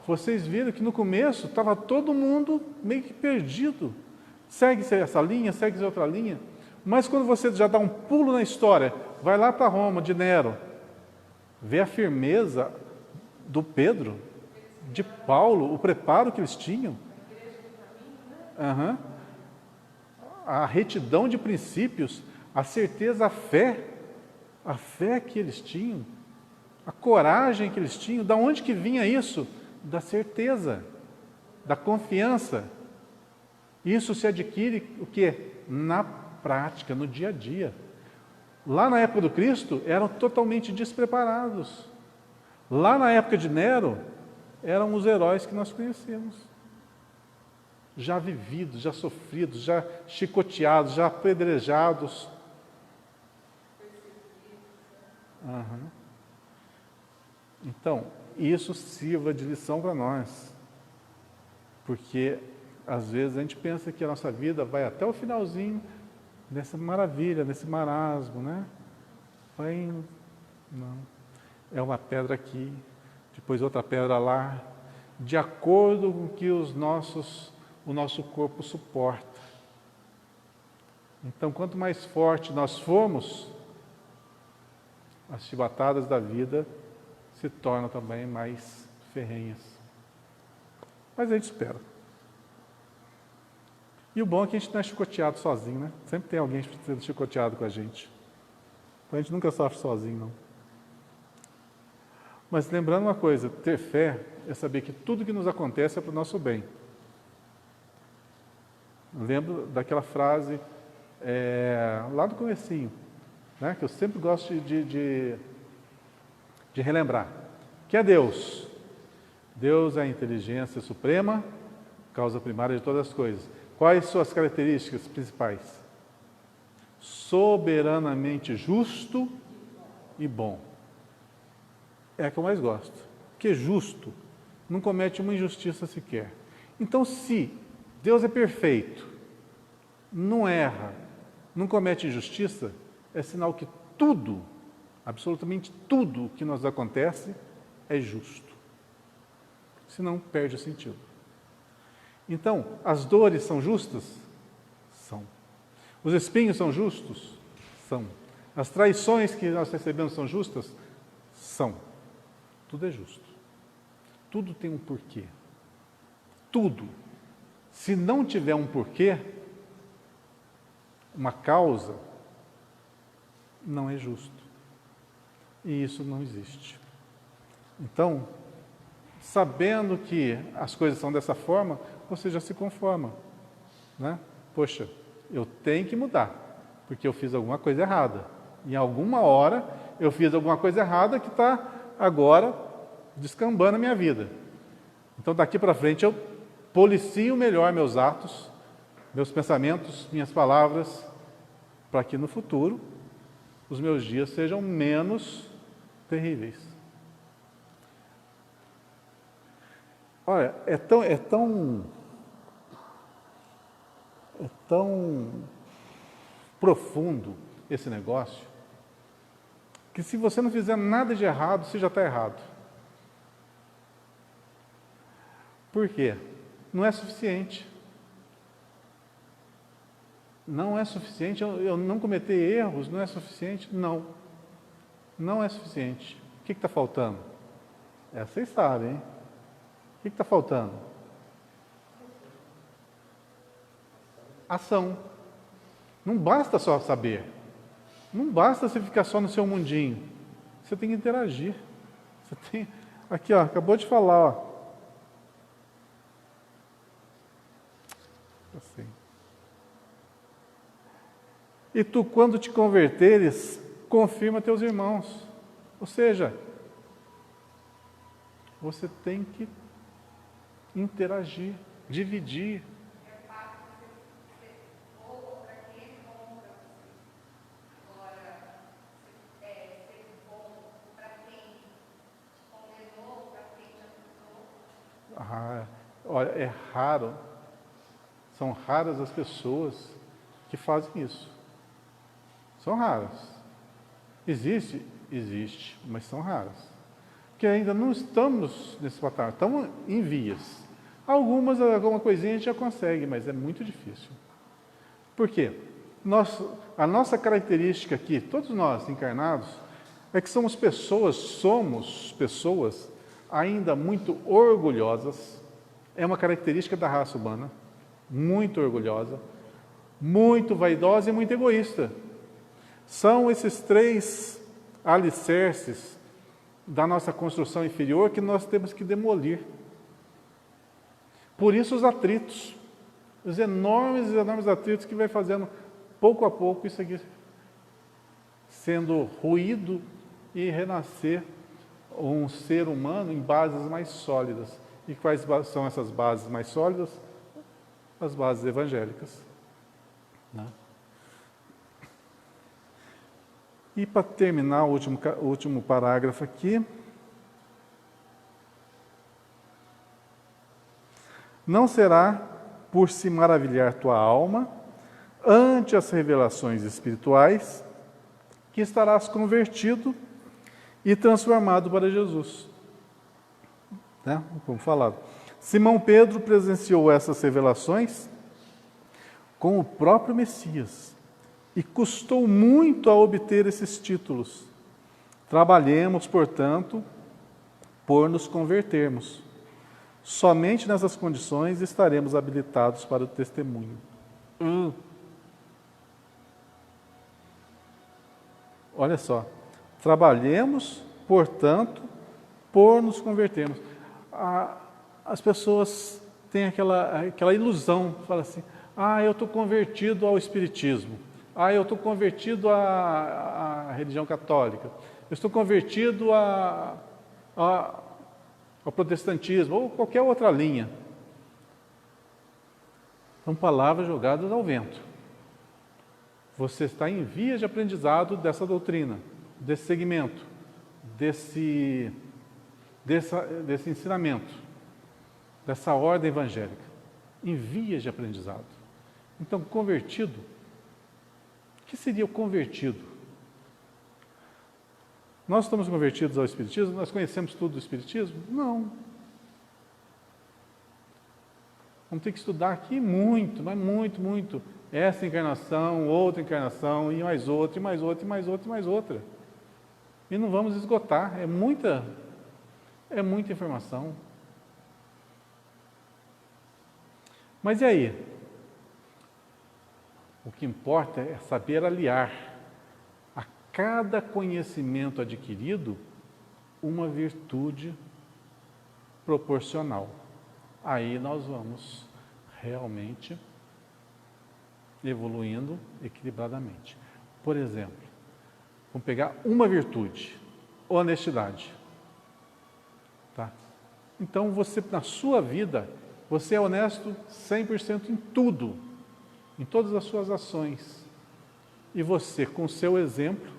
vocês viram que no começo estava todo mundo meio que perdido. Segue-se essa linha, segue-se outra linha. Mas quando você já dá um pulo na história, vai lá para Roma, de Nero, vê a firmeza do Pedro, de Paulo, o preparo que eles tinham. a retidão de princípios, a certeza, a fé que eles tinham, a coragem que eles tinham. Da onde que vinha isso? Da certeza, da confiança. Isso se adquire o quê? Na prática, no dia a dia. Lá na época do Cristo, eram totalmente despreparados. Lá na época de Nero, eram os heróis que nós conhecemos. Já vividos, já sofridos, já chicoteados, já apedrejados. Uhum. Então, isso sirva de lição para nós. Porque, às vezes, a gente pensa que a nossa vida vai até o finalzinho nessa maravilha, nesse marasmo, né? Vai indo. Não. É uma pedra aqui, depois outra pedra lá, de acordo com o que o nosso corpo suporta. Então, quanto mais forte nós formos, as chibatadas da vida se tornam também mais ferrenhas. Mas a gente espera. E o bom é que a gente não é chicoteado sozinho, né? Sempre tem alguém sendo chicoteado com a gente. Então a gente nunca sofre sozinho, não. Mas lembrando uma coisa, ter fé é saber que tudo que nos acontece é para o nosso bem. Lembro daquela frase lá do comecinho, né, que eu sempre gosto de relembrar, que é Deus. Deus é a inteligência suprema, causa primária de todas as coisas. Quais suas características principais? Soberanamente justo e bom. É a que eu mais gosto. Porque justo não comete uma injustiça sequer. Então, se Deus é perfeito, não erra, não comete injustiça, é sinal que tudo, absolutamente tudo que nos acontece é justo. Senão perde o sentido. Então, as dores são justas? São. Os espinhos são justos? São. As traições que nós recebemos são justas? São. Tudo é justo. Tudo tem um porquê. Tudo. Se não tiver um porquê, uma causa, não é justo. E isso não existe. Então, sabendo que as coisas são dessa forma, você já se conforma, né? Poxa, eu tenho que mudar, porque eu fiz alguma coisa errada. Em alguma hora, eu fiz alguma coisa errada que está agora descambando a minha vida. Então, daqui para frente, eu policio melhor meus atos, meus pensamentos, minhas palavras, para que no futuro os meus dias sejam menos terríveis. Olha, é tão profundo esse negócio, que se você não fizer nada de errado, você já está errado. Por quê? Não é suficiente. Não é suficiente, eu não cometer erros, não é suficiente? Não. Não é suficiente. O que está faltando? Vocês sabem, hein? O que está faltando? Ação. Não basta só saber. Não basta você ficar só no seu mundinho. Você tem que interagir. Você tem... Aqui, ó, acabou de falar, ó. Assim. E tu, quando te converteres, confirma teus irmãos. Ou seja, você tem que interagir, dividir. Olha, é raro, são raras as pessoas que fazem isso. São raras. Existe, mas são raras. Porque ainda não estamos nesse patamar, estamos em vias. Alguma coisinha a gente já consegue, mas é muito difícil. Por quê? A nossa característica aqui, todos nós encarnados, é que somos pessoas ainda muito orgulhosas. É uma característica da raça humana, muito orgulhosa. muito vaidosa e muito egoísta. São esses três alicerces da nossa construção inferior que nós temos que demolir. Por isso os atritos, os enormes atritos que vai fazendo pouco a pouco isso aqui sendo ruído e renascer um ser humano em bases mais sólidas. E quais são essas bases mais sólidas? As bases evangélicas. Né? E para terminar o último parágrafo aqui, não será por se maravilhar tua alma ante as revelações espirituais que estarás convertido e transformado para Jesus. Né? Como falado. Simão Pedro presenciou essas revelações com o próprio Messias e custou muito a obter esses títulos. Trabalhemos, portanto, por nos convertermos. Somente nessas condições estaremos habilitados para o testemunho. Olha só. Trabalhemos, portanto, por nos convertermos. As pessoas têm aquela ilusão, falam assim, eu estou convertido ao Espiritismo, eu estou convertido à religião católica, eu estou convertido ao protestantismo, ou qualquer outra linha. São palavras jogadas ao vento. Você está em vias de aprendizado dessa doutrina, desse segmento, desse ensinamento, dessa ordem evangélica, em vias de aprendizado. Então, convertido, o que seria o convertido? Nós estamos convertidos ao Espiritismo? Nós conhecemos tudo do Espiritismo? Não. Vamos ter que estudar aqui muito, mas muito. Essa encarnação, outra encarnação, e mais outra, e mais outra, e mais outra, e mais outra. E não vamos esgotar, é muita informação. Mas e aí? O que importa é saber aliar a cada conhecimento adquirido uma virtude proporcional. Aí nós vamos realmente evoluindo equilibradamente. Por exemplo, vamos pegar uma virtude, honestidade. Tá? Então, você, na sua vida, você é honesto 100% em tudo, em todas as suas ações. E você, com o seu exemplo,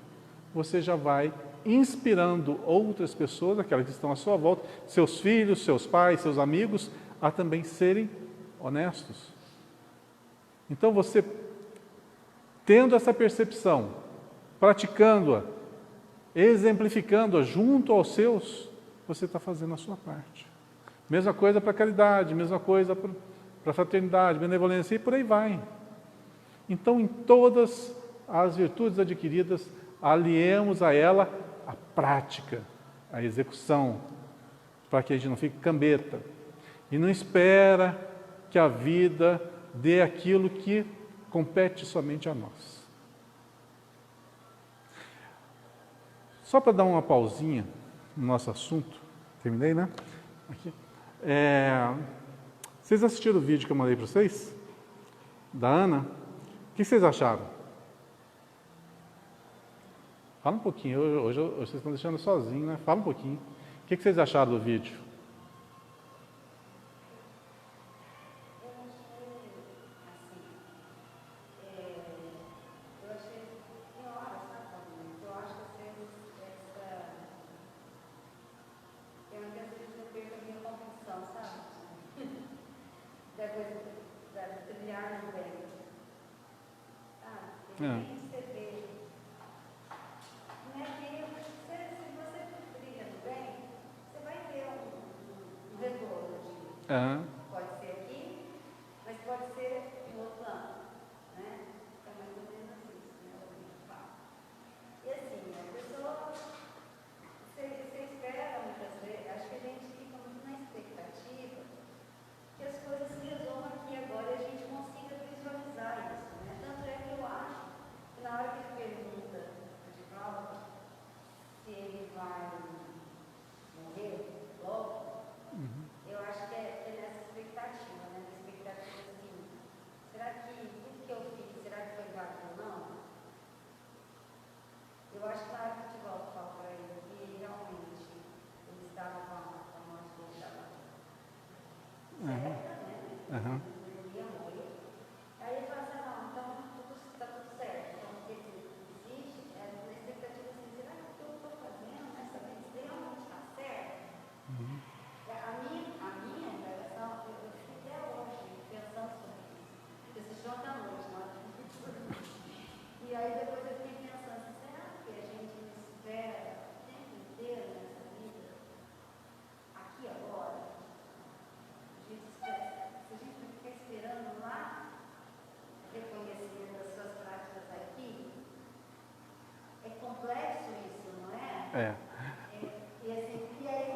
você já vai inspirando outras pessoas, aquelas que estão à sua volta, seus filhos, seus pais, seus amigos, a também serem honestos. Então, você, tendo essa percepção, praticando-a, exemplificando-a junto aos seus, você está fazendo a sua parte. Mesma coisa para a caridade, mesma coisa para a fraternidade, benevolência e por aí vai. Então, em todas as virtudes adquiridas, aliemos a ela a prática, a execução, para que a gente não fique cambeta. E não espera que a vida dê aquilo que compete somente a nós. Só para dar uma pausinha no nosso assunto, terminei, né? Aqui. Vocês assistiram o vídeo que eu mandei para vocês? Da Ana? O que vocês acharam? Fala um pouquinho, hoje vocês estão deixando sozinho, né? Fala um pouquinho. O que vocês acharam do vídeo? Pode ser aqui, mas pode ser no outro plano, né? É mais ou menos isso, né? E assim, a pessoa, você espera muitas vezes, acho que a gente fica muito na expectativa que as coisas se resolvam aqui agora e a gente consiga visualizar isso, né? É. E aí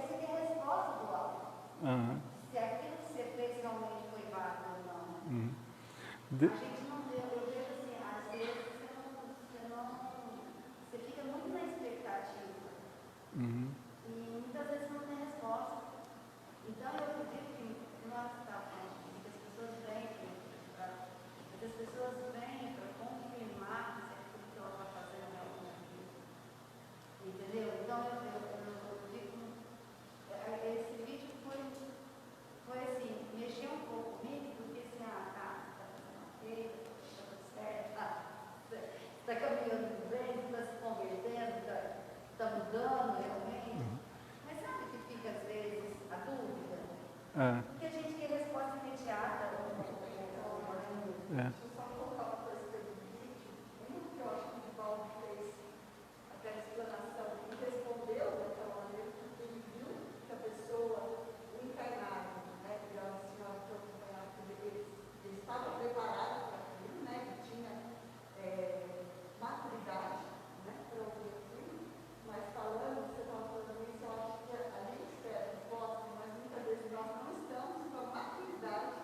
você tem a resposta do alto. Se aquilo que você fez realmente foi válido ou não. A gente não vê, eu vejo assim, às vezes você fica muito na expectativa. E muitas vezes não tem resposta. Então eu acredito que nós estamos falando, muitas pessoas vêm para confirmar se aquilo que ela está fazendo é alguma coisa. Entendeu? Então eu digo, esse vídeo foi assim, mexeu um pouco comigo, porque assim, tá fazendo ok, tá tudo certo, está caminhando bem, está se convertendo, está mudando realmente. Mas sabe que fica às vezes a dúvida? Porque a gente quer resposta imediata. Deixa eu só colocar uma coisa do vídeo. Muito que eu acho que o Paulo fez aquela explanação e respondeu daquela maneira, porque ele viu que a pessoa, o encarnado, né, que era uma senhora que eu acompanhava, ele estava preparado para aquilo, né, que tinha maturidade, né, para ouvir aquilo, mas falando, você estava falando isso, eu acho que a gente espera resposta, mas muitas vezes nós não estamos com a maturidade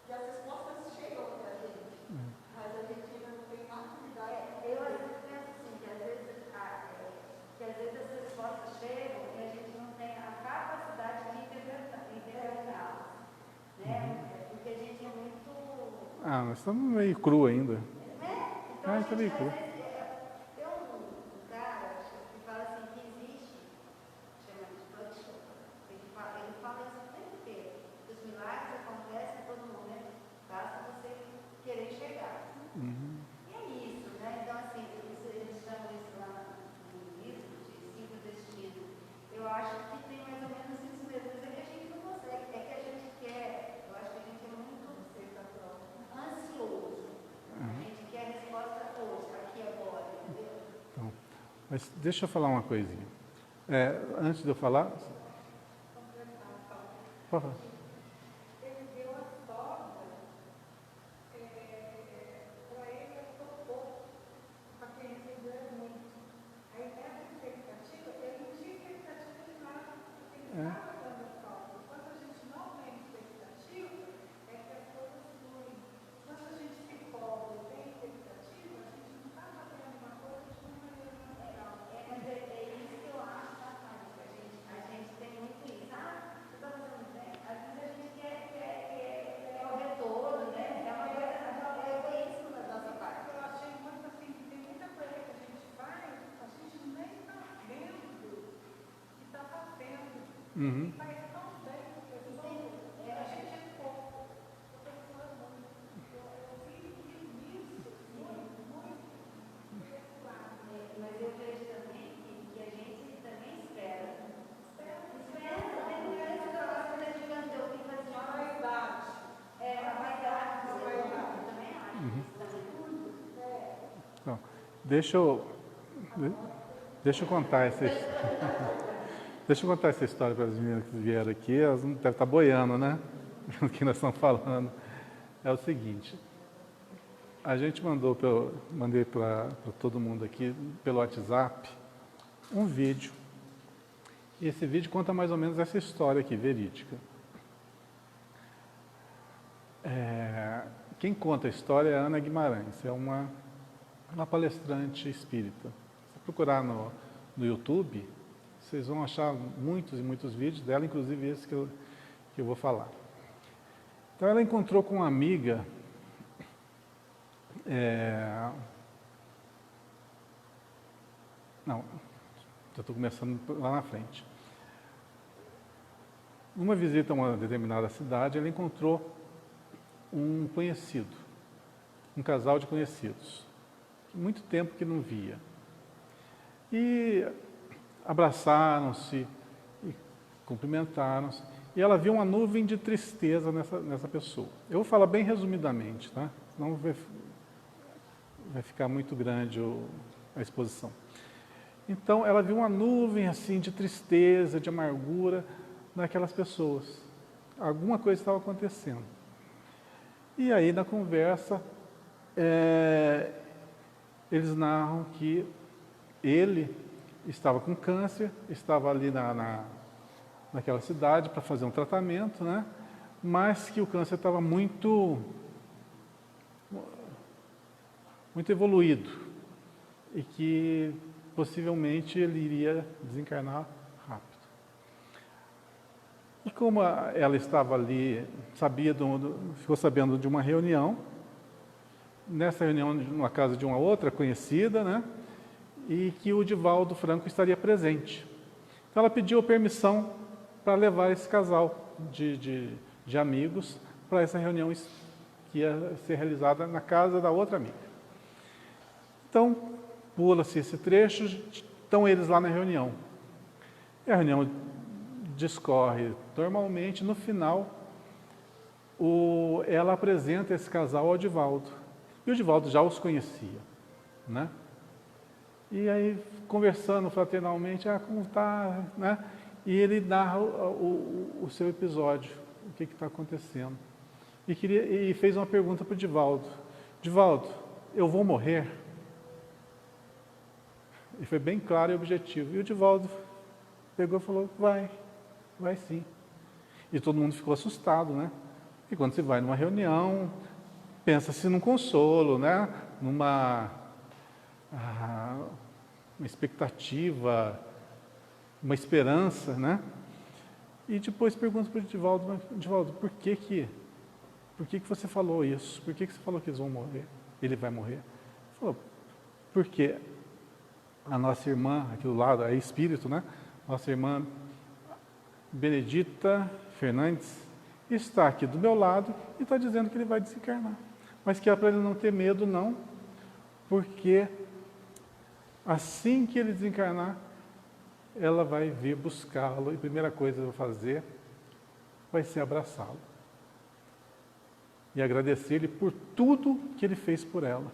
e as respostas chegam para a gente, mas a gente ainda não tem maturidade. Eu às vezes penso assim, que às vezes as respostas chegam e a gente não tem a capacidade de interpretá-las, né? Porque a gente é muito... nós estamos meio cru ainda. Então a gente, meio cru. tem um cara que fala assim, que existe, chama de Buckshot, ele fala isso o tempo inteiro, que os milagres acontecem a todo momento, basta você querer chegar. E é isso, né? Então assim, eles chamam isso lá no livro de 5 destinos. Eu acho que tem mais ou menos isso mesmo, mas é que a gente não consegue, é que a gente quer, eu acho que a gente é muito ansioso. A gente quer a resposta hoje, aqui agora, entendeu? Então, mas deixa eu falar uma coisinha. Antes de eu falar... Por favor. Ele deu a sobra, para ele tocou, para quem recebeu muito. Aí essa expectativa, ele não tinha expectativa de nada, ele estava dando a sobra. Quando a gente não tem expectativa, é que as coisas fluem. Quando a gente se cobra e tem expectativa, a gente não está fazendo uma coisa de uma maneira natural. Mas é isso que eu acho bastante, a gente tem muito isso. Você está fazendo bem? Às vezes a gente quer o retorno, né? É uma coisa, é egoísmo da nossa parte. Eu achei muito assim, que tem muita coisa que a gente faz, a gente nem está vendo que está fazendo. E faz tão bem para a pessoa, a gente é pouco. A pessoa é muito. Eu vivo isso muito, muito. Mas eu vejo também que a gente também espera. Espera, né? Não é essa coisa de manter o que faz de uma vaidade. A vaidade. Eu também acho. Isso também. Então, deixa eu contar essa Deixa eu contar essa história para as meninas que vieram aqui. Elas não devem estar boiando, né? O que nós estamos falando. É o seguinte. A gente mandei para todo mundo aqui, pelo WhatsApp, um vídeo. E esse vídeo conta mais ou menos essa história aqui, verídica. Quem conta a história é a Ana Guimarães, é uma palestrante espírita. Se procurar no YouTube, vocês vão achar muitos e muitos vídeos dela, inclusive esse que eu vou falar. Então ela encontrou com uma amiga, não, já estou começando lá na frente. Numa visita a uma determinada cidade, ela encontrou um conhecido, um casal de conhecidos, muito tempo que não via. E abraçaram-se, e cumprimentaram-se, e ela viu uma nuvem de tristeza nessa pessoa. Eu vou falar bem resumidamente, tá? Senão vai ficar muito grande a exposição. Então, ela viu uma nuvem assim de tristeza, de amargura naquelas pessoas. Alguma coisa estava acontecendo. E aí, na conversa, eles narram que ele estava com câncer, estava ali naquela cidade para fazer um tratamento, né? Mas que o câncer estava muito evoluído e que possivelmente ele iria desencarnar rápido. E como ela estava ali, ficou sabendo de uma reunião, nessa reunião numa casa de uma outra conhecida, né? E que o Divaldo Franco estaria presente. Então ela pediu permissão para levar esse casal de amigos para essa reunião que ia ser realizada na casa da outra amiga. Então, pula-se esse trecho, estão eles lá na reunião. E a reunião discorre normalmente, no final, ela apresenta esse casal ao Divaldo. E o Divaldo já os conhecia, né? E aí, conversando fraternalmente, como está, né? E ele narra o seu episódio, o que está acontecendo. E fez uma pergunta para o Divaldo. Divaldo, eu vou morrer? E foi bem claro e objetivo. E o Divaldo pegou e falou, vai sim. E todo mundo ficou assustado, né? E quando você vai numa reunião, pensa-se num consolo, né? Uma expectativa, uma esperança, né? E depois pergunta para o Divaldo, por que você falou isso? Por que você falou que eles vão morrer? Ele vai morrer? Ele falou, porque a nossa irmã, aqui do lado, é espírito, né? Nossa irmã Benedita Fernandes está aqui do meu lado e está dizendo que ele vai desencarnar. Mas que é para ele não ter medo, não, porque assim que ele desencarnar, ela vai vir buscá-lo e a primeira coisa que eu vou fazer vai ser abraçá-lo e agradecer-lhe por tudo que ele fez por ela.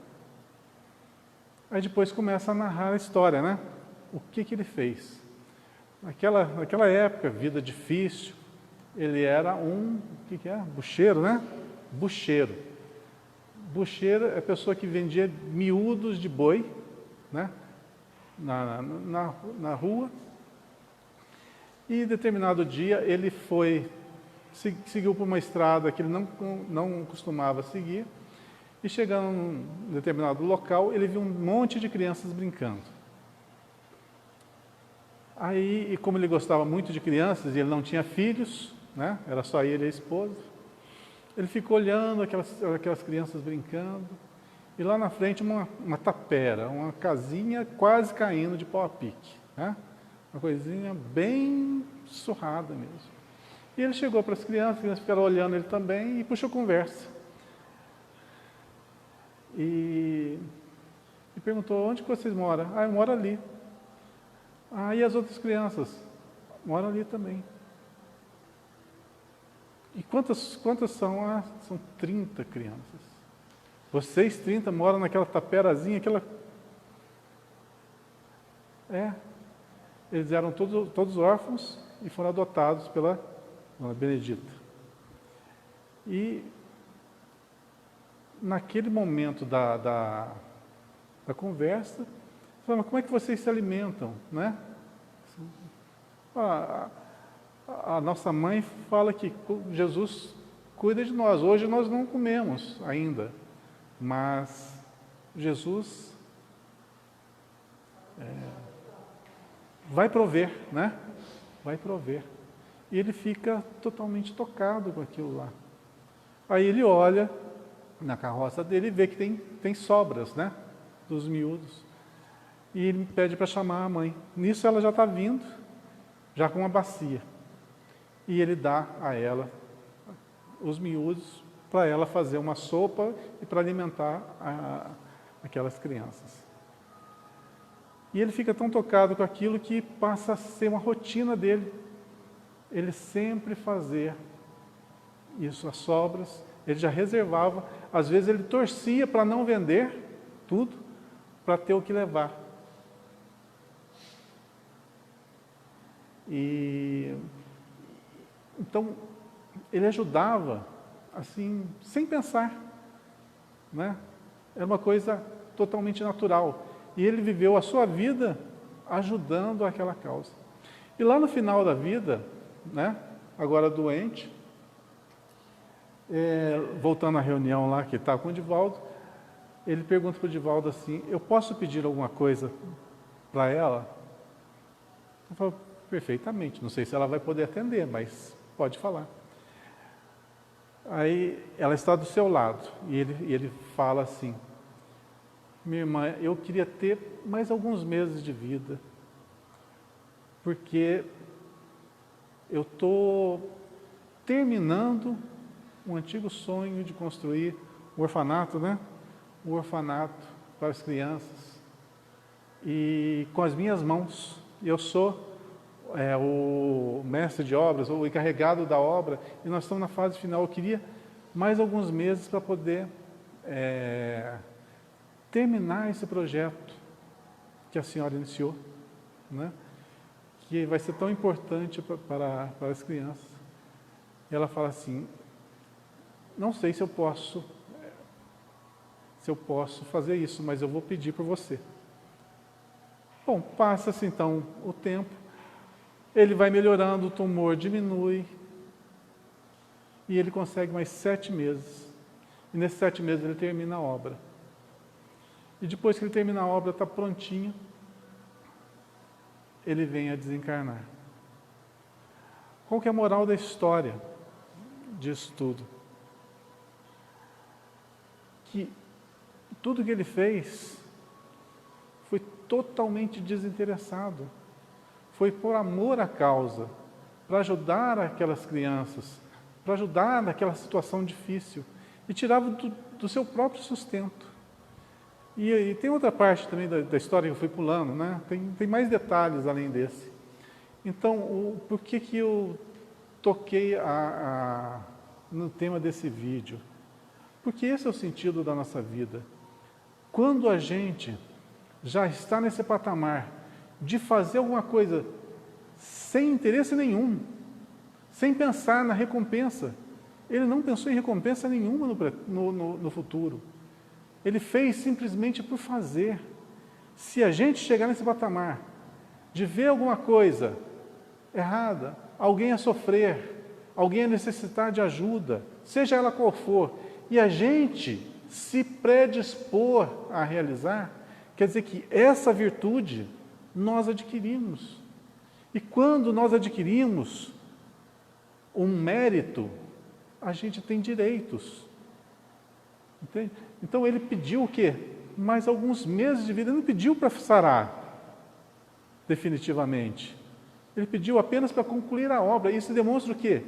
Aí depois começa a narrar a história, né? O que ele fez? Naquela época, vida difícil, ele era bucheiro, né? Bucheiro. Bucheiro é a pessoa que vendia miúdos de boi, né? Na rua. E determinado dia ele seguiu por uma estrada que ele não costumava seguir, e chegando num determinado local, ele viu um monte de crianças brincando. Aí, e como ele gostava muito de crianças, e ele não tinha filhos, né? Era só ele e a esposa, ele ficou olhando aquelas crianças brincando, e lá na frente uma tapera, uma casinha quase caindo de pau a pique, né? Uma coisinha bem surrada mesmo. E ele chegou para as crianças ficaram olhando ele também e puxou conversa. E perguntou, onde que vocês moram? Eu moro ali. E as outras crianças? Moram ali também. E quantas são? São 30 crianças. Vocês 30 moram naquela taperazinha, Eles eram todos órfãos e foram adotados pela Dona Benedita. E naquele momento da conversa, falou, como é que vocês se alimentam, né? A nossa mãe fala que Jesus cuida de nós. Hoje nós não comemos ainda, mas Jesus vai prover, né? Vai prover. E ele fica totalmente tocado com aquilo lá. Aí ele olha na carroça dele e vê que tem sobras, né? Dos miúdos. E ele pede para chamar a mãe. Nisso ela já está vindo, já com uma bacia. E ele dá a ela os miúdos para ela fazer uma sopa e para alimentar aquelas crianças. E ele fica tão tocado com aquilo que passa a ser uma rotina dele. Ele sempre fazer isso, as sobras, ele já reservava. Às vezes ele torcia para não vender tudo, para ter o que levar. E então ele ajudava assim, sem pensar, né? Era uma coisa totalmente natural. E ele viveu a sua vida ajudando aquela causa. E lá no final da vida, né, agora doente, voltando à reunião lá que está com o Divaldo, ele pergunta para o Divaldo assim, eu posso pedir alguma coisa para ela? Eu falo, perfeitamente, não sei se ela vai poder atender, mas pode falar. Aí ela está do seu lado e ele fala assim, minha irmã, eu queria ter mais alguns meses de vida, porque eu estou terminando um antigo sonho de construir um orfanato, né? Um orfanato para as crianças. E com as minhas mãos, eu sou o mestre de obras, ou o encarregado da obra, e nós estamos na fase final. Eu queria mais alguns meses para poder terminar esse projeto que a senhora iniciou, né? Que vai ser tão importante para as crianças. E ela fala assim, não sei se eu posso fazer isso, mas eu vou pedir por você. Bom, passa-se então o tempo, ele vai melhorando, o tumor diminui, e ele consegue mais 7 meses. E nesses 7 meses ele termina a obra. E depois que ele termina a obra, está prontinho, ele vem a desencarnar. Qual que é a moral da história disso tudo? Que tudo que ele fez foi totalmente desinteressado. Foi por amor à causa, para ajudar aquelas crianças, para ajudar naquela situação difícil. E tirava do seu próprio sustento. E tem outra parte também da história que eu fui pulando, né? Tem mais detalhes além desse. Então, por que eu toquei no tema desse vídeo? Porque esse é o sentido da nossa vida. Quando a gente já está nesse patamar de fazer alguma coisa sem interesse nenhum, sem pensar na recompensa, ele não pensou em recompensa nenhuma no futuro. Ele fez simplesmente por fazer. Se a gente chegar nesse patamar de ver alguma coisa errada, alguém a sofrer, alguém a necessitar de ajuda, seja ela qual for, e a gente se predispor a realizar, quer dizer que essa virtude nós adquirimos. E quando nós adquirimos um mérito, a gente tem direitos. Entende? Então ele pediu o quê? Mais alguns meses de vida. Ele não pediu para sarar definitivamente. Ele pediu apenas para concluir a obra. Isso demonstra o quê?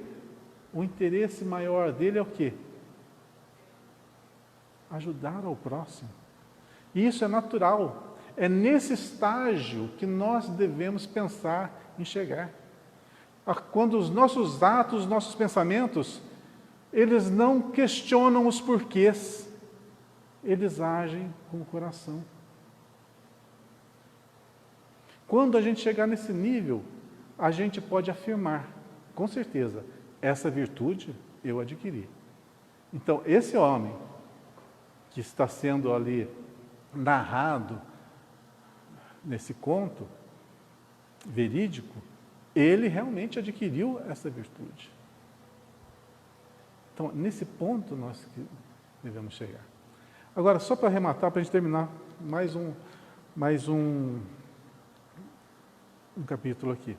O interesse maior dele é o quê? Ajudar ao próximo. E isso é natural. É nesse estágio que nós devemos pensar em chegar. Quando os nossos atos, os nossos pensamentos, eles não questionam os porquês. Eles agem com o coração. Quando a gente chegar nesse nível, a gente pode afirmar, com certeza, essa virtude eu adquiri. Então, esse homem que está sendo ali narrado nesse conto verídico, ele realmente adquiriu essa virtude. Então, nesse ponto nós devemos chegar. Agora, só para arrematar, para a gente terminar mais um capítulo aqui.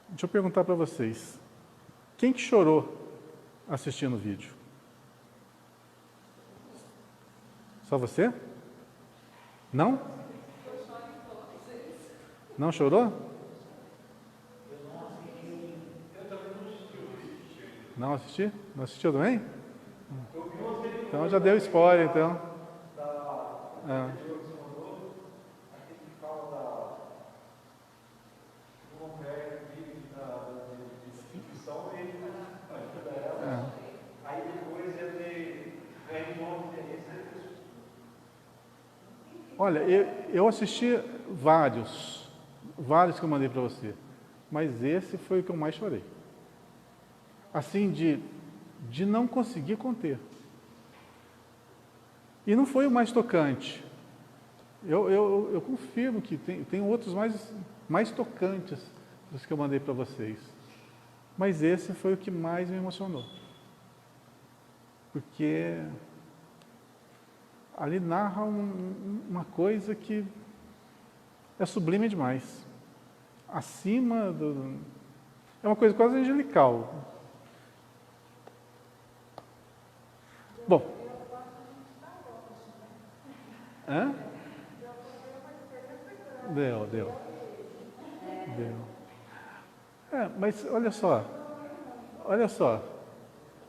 Deixa eu perguntar para vocês. Quem que chorou assistindo o vídeo? Só você? Não? Não chorou? Não assisti? Não assistiu também? Então já deu spoiler, então. Aí depois ele ganha um novo interesse. Olha, eu assisti vários que eu mandei para você, mas esse foi o que eu mais chorei. Assim, de não conseguir conter. E não foi o mais tocante. Eu confirmo que tem outros mais tocantes dos que eu mandei para vocês. Mas esse foi o que mais me emocionou. Porque ali narra uma coisa que é sublime demais. Acima do... É uma coisa quase angelical. Bom. Hã? Deu. Mas olha só.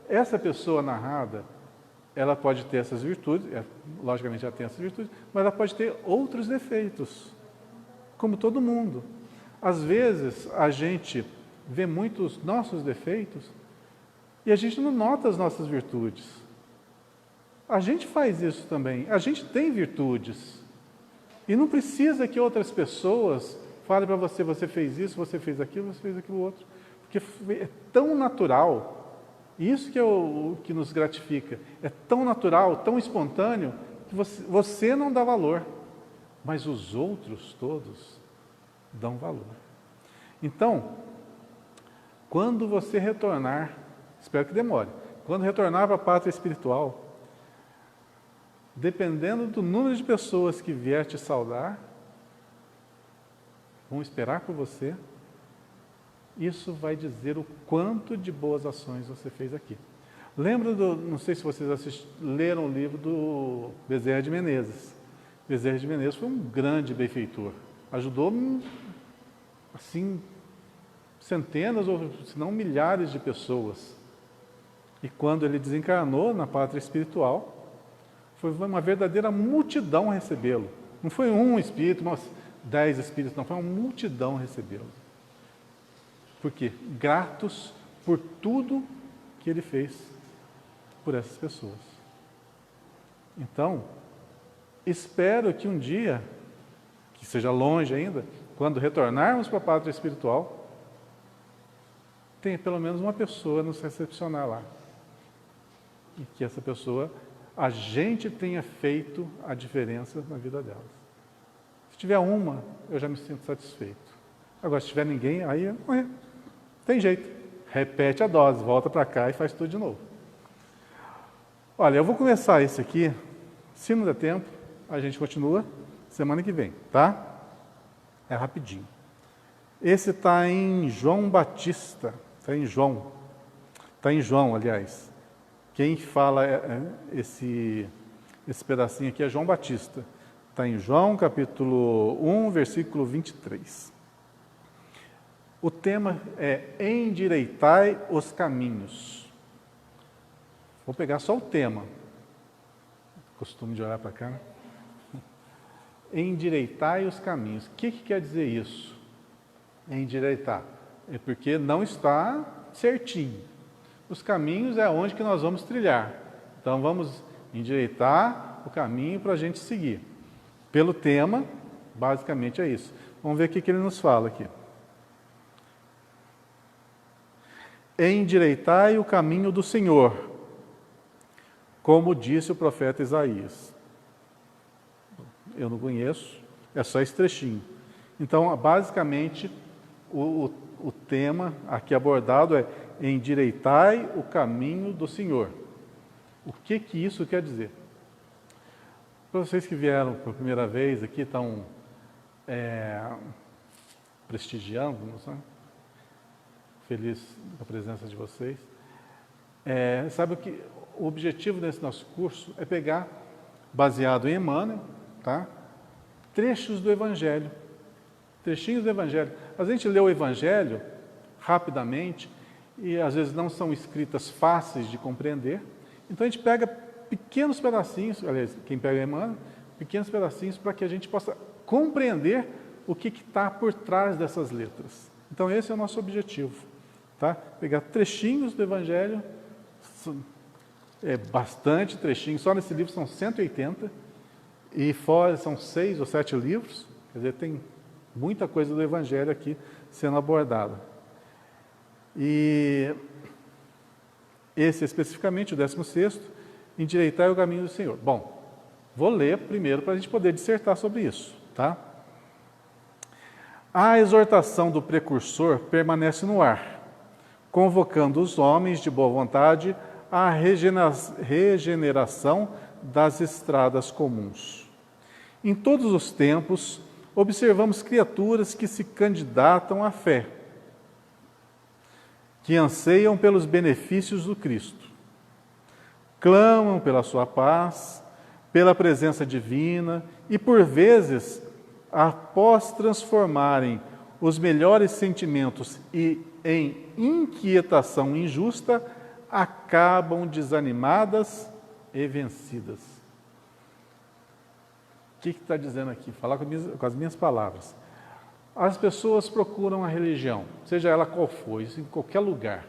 Essa pessoa narrada, ela pode ter essas virtudes, logicamente ela tem essas virtudes, mas ela pode ter outros defeitos, como todo mundo. Às vezes, a gente vê muitos nossos defeitos e a gente não nota as nossas virtudes. A gente faz isso também, a gente tem virtudes. E não precisa que outras pessoas falem para você, você fez isso, você fez aquilo outro. Porque é tão natural. Isso que é o que nos gratifica. É tão natural, tão espontâneo, que você não dá valor. Mas os outros todos dão valor. Então, quando você retornar, espero que demore, quando retornar para a pátria espiritual, dependendo do número de pessoas que vier te saudar, vão esperar por você, isso vai dizer o quanto de boas ações você fez aqui. Lembra não sei se vocês leram o livro do Bezerra de Menezes. Bezerra de Menezes foi um grande benfeitor. Ajudou, assim, centenas ou se não milhares de pessoas. E quando ele desencarnou na pátria espiritual, foi uma verdadeira multidão recebê-lo. Não foi um espírito, mas 10 espíritos, não, foi uma multidão recebê-lo. Por quê? Gratos por tudo que ele fez por essas pessoas. Então, espero que um dia, que seja longe ainda, quando retornarmos para a pátria espiritual, tenha pelo menos uma pessoa a nos recepcionar lá. E que essa pessoa, a gente tenha feito a diferença na vida delas. Se tiver uma, eu já me sinto satisfeito. Agora, se tiver ninguém, aí tem jeito. Repete a dose, volta para cá e faz tudo de novo. Olha, eu vou começar esse aqui. Se não der tempo, a gente continua semana que vem, tá? É rapidinho. Esse está em João Batista. Está em João, aliás. Quem fala esse pedacinho aqui é João Batista. Está em João, capítulo 1, versículo 23. O tema é endireitai os caminhos. Vou pegar só o tema. Costume de olhar para cá, né? Endireitai os caminhos. O que quer dizer isso? Endireitar. É porque não está certinho. Os caminhos é onde que nós vamos trilhar. Então vamos endireitar o caminho para a gente seguir. Pelo tema, basicamente é isso. Vamos ver o que ele nos fala aqui. Endireitai o caminho do Senhor, como disse o profeta Isaías. Eu não conheço, é só esse trechinho. Então, basicamente, o tema aqui abordado é endireitai o caminho do Senhor. O que isso quer dizer? Para vocês que vieram pela primeira vez aqui, estão prestigiando-nos, né? Feliz com a presença de vocês. Sabe que o objetivo desse nosso curso é pegar, baseado em Emmanuel, tá? Trechos do Evangelho, trechinhos do Evangelho. A gente lê o Evangelho rapidamente e às vezes não são escritas fáceis de compreender. Então a gente pega pequenos pedacinhos, aliás, quem pega Emmanuel, pequenos pedacinhos para que a gente possa compreender o que está por trás dessas letras. Então esse é o nosso objetivo, tá? Pegar trechinhos do Evangelho, bastante trechinhos, só nesse livro são 180, e fora são 6 ou 7 livros, quer dizer, tem muita coisa do Evangelho aqui sendo abordada. E esse especificamente, o 16º, endireitai o caminho do Senhor. Bom, Vou ler primeiro para a gente poder dissertar sobre isso, tá? A exortação do precursor permanece no ar, convocando os homens de boa vontade à regeneração das estradas comuns. Em todos os tempos, observamos criaturas que se candidatam à fé, que anseiam pelos benefícios do Cristo, clamam pela sua paz, pela presença divina e, por vezes, após transformarem os melhores sentimentos em inquietação injusta, acabam desanimadas e vencidas. O que está dizendo aqui? Falar com as minhas palavras. As pessoas procuram a religião, seja ela qual for, isso em qualquer lugar,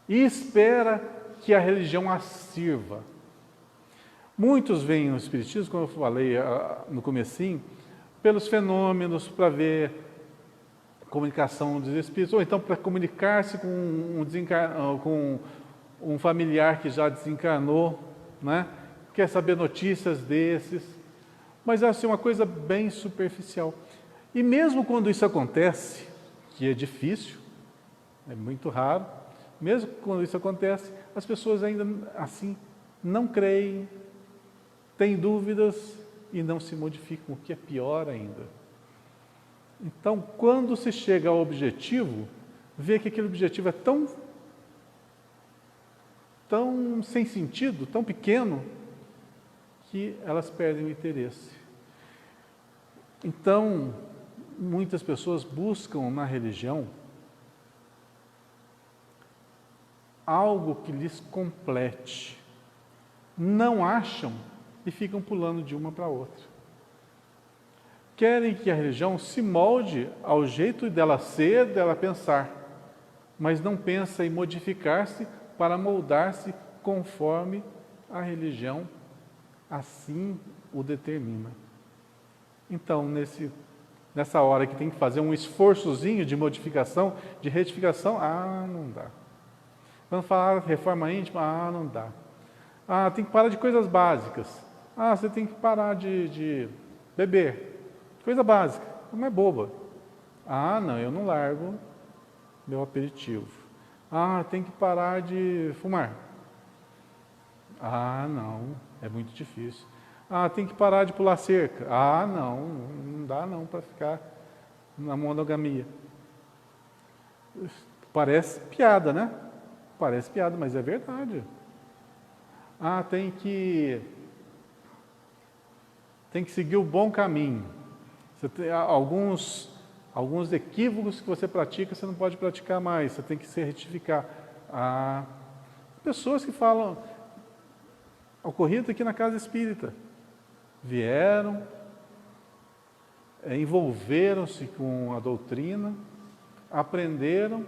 e espera que a religião as sirva. Muitos veem o Espiritismo, como eu falei no comecinho, pelos fenômenos, para ver comunicação dos espíritos, ou então para comunicar-se com um familiar que já desencarnou, né? Quer saber notícias desses, mas é assim, uma coisa bem superficial. E mesmo quando isso acontece, que é difícil, é muito raro, mesmo quando isso acontece, as pessoas ainda assim não creem, têm dúvidas e não se modificam, o que é pior ainda. Então, quando se chega ao objetivo, vê que aquele objetivo é tão sem sentido, tão pequeno, que elas perdem o interesse. Então, muitas pessoas buscam na religião algo que lhes complete. Não acham e ficam pulando de uma para outra. Querem que a religião se molde ao jeito dela ser, dela pensar, mas não pensa em modificar-se para moldar-se conforme a religião assim o determina. Então, nessa hora que tem que fazer um esforçozinho de modificação, de retificação, não dá. Quando falar reforma íntima, não dá. Tem que parar de coisas básicas. Você tem que parar de beber. Coisa básica, não é boba. Não, eu não largo meu aperitivo. Tem que parar de fumar. Não, é muito difícil. Tem que parar de pular cerca. Não dá não para ficar na monogamia. Parece piada, né? Parece piada, mas é verdade. Tem que seguir o bom caminho. Você tem alguns equívocos que você pratica, você não pode praticar mais, você tem que se retificar. Pessoas que falam, ocorrido aqui na casa espírita, vieram, envolveram-se com a doutrina, aprenderam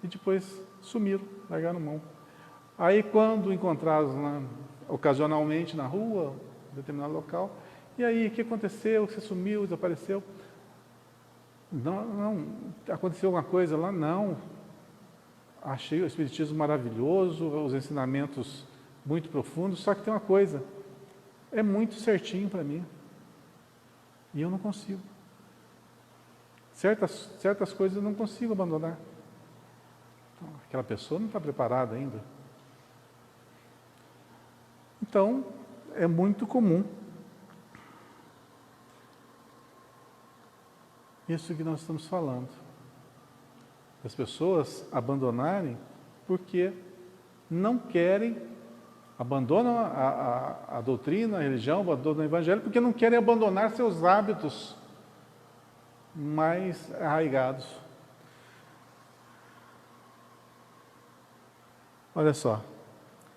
e depois sumiram, largaram mão. Aí quando encontrados ocasionalmente na rua, em determinado local, e aí, o que aconteceu? Você sumiu, desapareceu? Não, aconteceu alguma coisa lá? Não. Achei o Espiritismo maravilhoso, os ensinamentos muito profundos, só que tem uma coisa, é muito certinho para mim. E eu não consigo. Certas coisas eu não consigo abandonar. Então, aquela pessoa não está preparada ainda. Então, é muito comum isso que nós estamos falando. As pessoas abandonarem porque não querem, abandonam a doutrina, a religião, abandonam o evangelho, porque não querem abandonar seus hábitos mais arraigados. Olha só,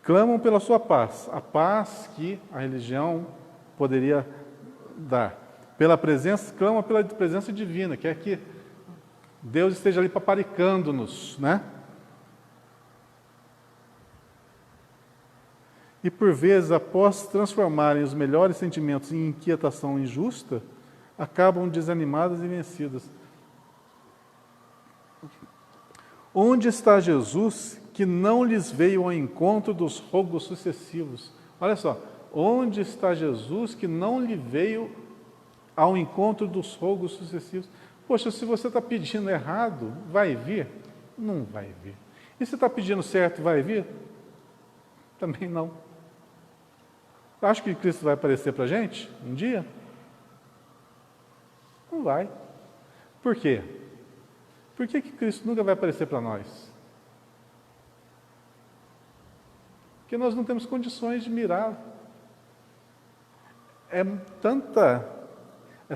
clamam pela sua paz, a paz que a religião poderia dar. Clama pela presença divina, que é que Deus esteja ali paparicando-nos, né? E por vezes, após transformarem os melhores sentimentos em inquietação injusta, acabam desanimadas e vencidas. Onde está Jesus que não lhes veio ao encontro dos rogos sucessivos? Olha só, onde está Jesus que não lhe veio ao encontro dos rogos sucessivos? Poxa, se você está pedindo errado, vai vir? Não vai vir. E se está pedindo certo, vai vir? Também não. Acha que Cristo vai aparecer para a gente um dia? Não vai. Por quê? Por que Cristo nunca vai aparecer para nós? Porque nós não temos condições de mirar. É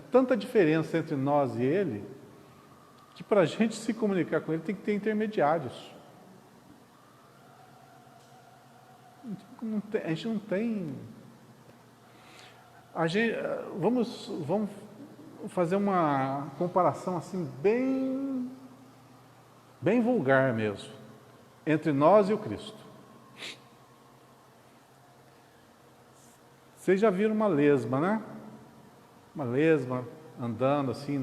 tanta diferença entre nós e Ele, que para a gente se comunicar com Ele tem que ter intermediários. A gente não tem... Vamos fazer uma comparação assim bem vulgar mesmo, entre nós e o Cristo. Vocês já viram uma lesma, né? Uma lesma andando assim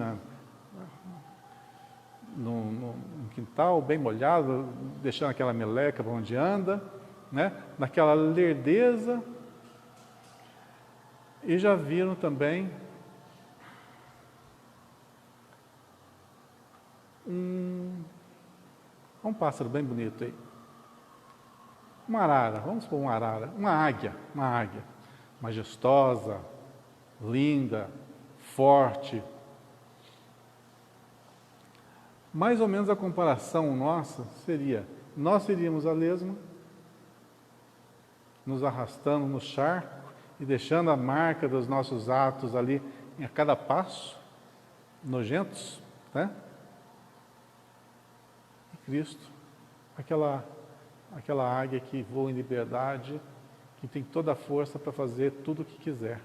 no quintal, bem molhado, deixando aquela meleca para onde anda, né? Naquela lerdeza. E já viram também um pássaro bem bonito aí. Uma arara, vamos supor uma arara, uma águia, majestosa, linda, forte. Mais ou menos a comparação nossa seria, nós seríamos a lesma, nos arrastando no charco e deixando a marca dos nossos atos ali a cada passo, nojentos, né? E Cristo, aquela águia que voa em liberdade, que tem toda a força para fazer tudo o que quiser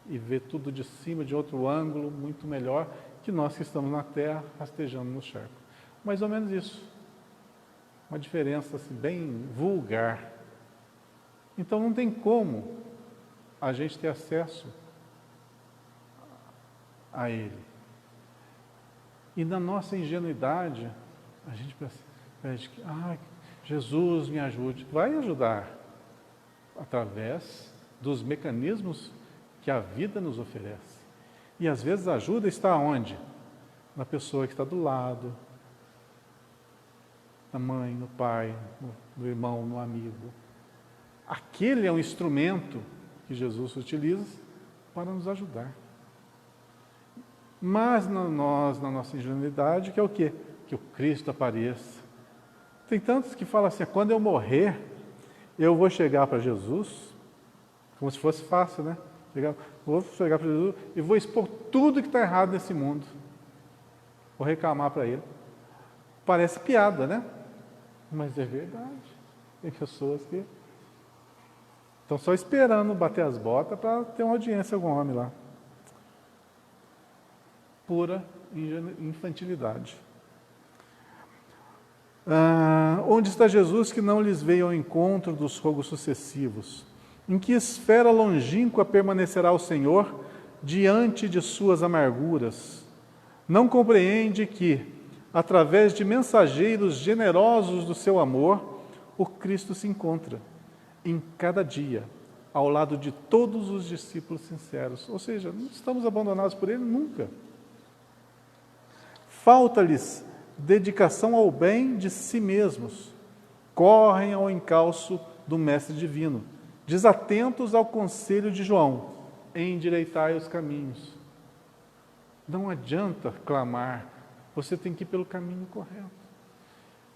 e ver tudo de cima, de outro ângulo, muito melhor que nós que estamos na terra, rastejando no charco. Mais ou menos isso. Uma diferença assim, bem vulgar. Então não tem como a gente ter acesso a Ele. E na nossa ingenuidade, a gente pede que Jesus me ajude. Vai ajudar através dos mecanismos que a vida nos oferece. E às vezes a ajuda está onde? Na pessoa que está do lado, na mãe, no pai, no irmão, no amigo. Aquele é um instrumento que Jesus utiliza para nos ajudar. Mas nós, na nossa ingenuidade, que é o quê? Que o Cristo apareça. Tem tantos que falam assim, quando eu morrer, eu vou chegar para Jesus, como se fosse fácil, né? Vou chegar para Jesus e vou expor tudo que está errado nesse mundo. Vou reclamar para Ele. Parece piada, né? Mas é verdade. Tem pessoas que estão só esperando bater as botas para ter uma audiência com algum homem lá. Pura infantilidade. Onde está Jesus que não lhes veio ao encontro dos rogos sucessivos? Em que esfera longínqua permanecerá o Senhor diante de suas amarguras? Não compreende que, através de mensageiros generosos do seu amor, o Cristo se encontra em cada dia, ao lado de todos os discípulos sinceros. Ou seja, não estamos abandonados por Ele nunca. Falta-lhes dedicação ao bem de si mesmos. Correm ao encalço do Mestre Divino, desatentos ao conselho de João, endireitai os caminhos. Não adianta clamar, você tem que ir pelo caminho correto.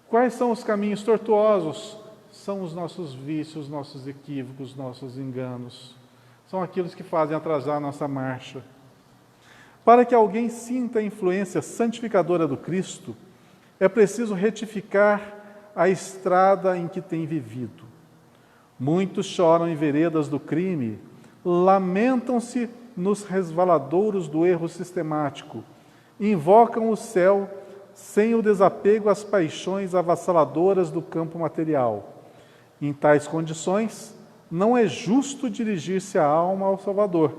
Quais são os caminhos tortuosos? São os nossos vícios, nossos equívocos, nossos enganos. São aqueles que fazem atrasar a nossa marcha. Para que alguém sinta a influência santificadora do Cristo, é preciso retificar a estrada em que tem vivido. Muitos choram em veredas do crime, lamentam-se nos resvaladouros do erro sistemático, invocam o céu sem o desapego às paixões avassaladoras do campo material. Em tais condições, não é justo dirigir-se a alma ao Salvador,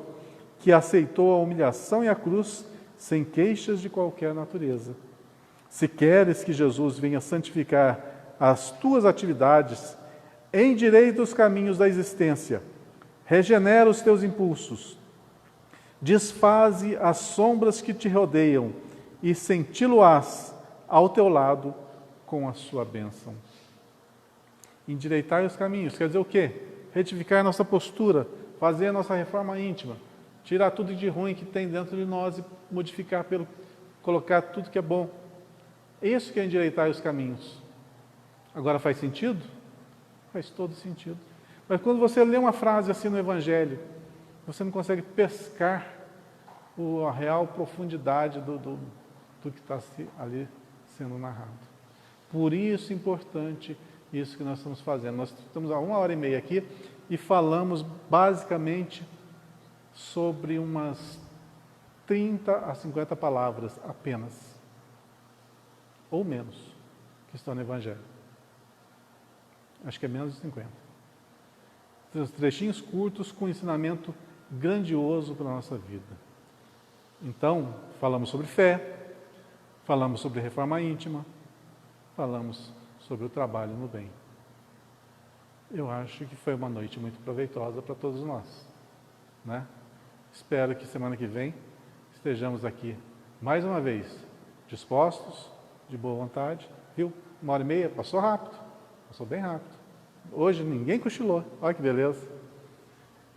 que aceitou a humilhação e a cruz sem queixas de qualquer natureza. Se queres que Jesus venha santificar as tuas atividades, endireita os caminhos da existência, regenera os teus impulsos, desfaze as sombras que te rodeiam e senti-lo-ás ao teu lado com a sua bênção. Endireitar os caminhos, quer dizer o quê? Retificar a nossa postura, fazer a nossa reforma íntima, tirar tudo de ruim que tem dentro de nós e modificar colocar tudo que é bom. Isso que é endireitar os caminhos. Agora faz sentido? Faz todo sentido. Mas quando você lê uma frase assim no Evangelho, você não consegue pescar a real profundidade do que está ali sendo narrado. Por isso é importante isso que nós estamos fazendo. Nós estamos há 1h30 aqui e falamos basicamente sobre umas 30 a 50 palavras apenas, ou menos, que estão no Evangelho. Acho que é menos de 50. Os trechinhos curtos com ensinamento grandioso para a nossa vida. Então, falamos sobre fé, falamos sobre reforma íntima, falamos sobre o trabalho no bem. Eu acho que foi uma noite muito proveitosa para todos nós, né? Espero que semana que vem estejamos aqui mais uma vez dispostos, de boa vontade, viu? 1h30, passou rápido, passou bem rápido. Hoje ninguém cochilou, olha que beleza.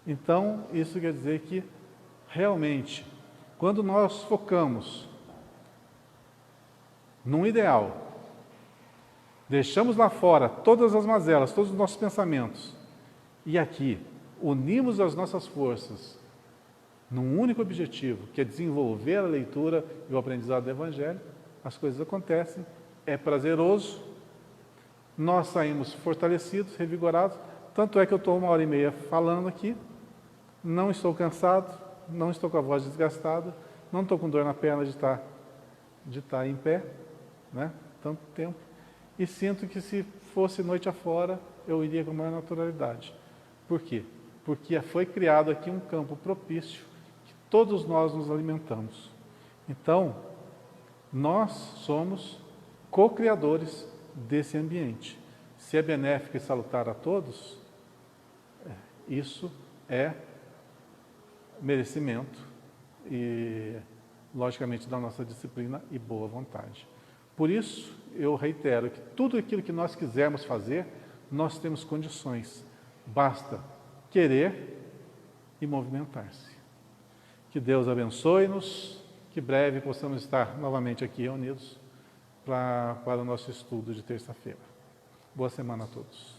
Então, isso quer dizer que realmente, quando nós focamos num ideal, deixamos lá fora todas as mazelas, todos os nossos pensamentos, e aqui unimos as nossas forças num único objetivo, que é desenvolver a leitura e o aprendizado do Evangelho, as coisas acontecem, é prazeroso, nós saímos fortalecidos, revigorados, tanto é que eu estou 1h30 falando aqui, não estou cansado, não estou com a voz desgastada, não estou com dor na perna de estar em pé, né? Tanto tempo, e sinto que se fosse noite afora, eu iria com maior naturalidade. Por quê? Porque foi criado aqui um campo propício, que todos nós nos alimentamos. Então, nós somos co-criadores desse ambiente. Se é benéfico e salutar a todos, isso é merecimento e, logicamente, da nossa disciplina e boa vontade. Por isso, eu reitero que tudo aquilo que nós quisermos fazer, nós temos condições. Basta querer e movimentar-se. Que Deus abençoe-nos, que breve possamos estar novamente aqui reunidos para o nosso estudo de terça-feira. Boa semana a todos.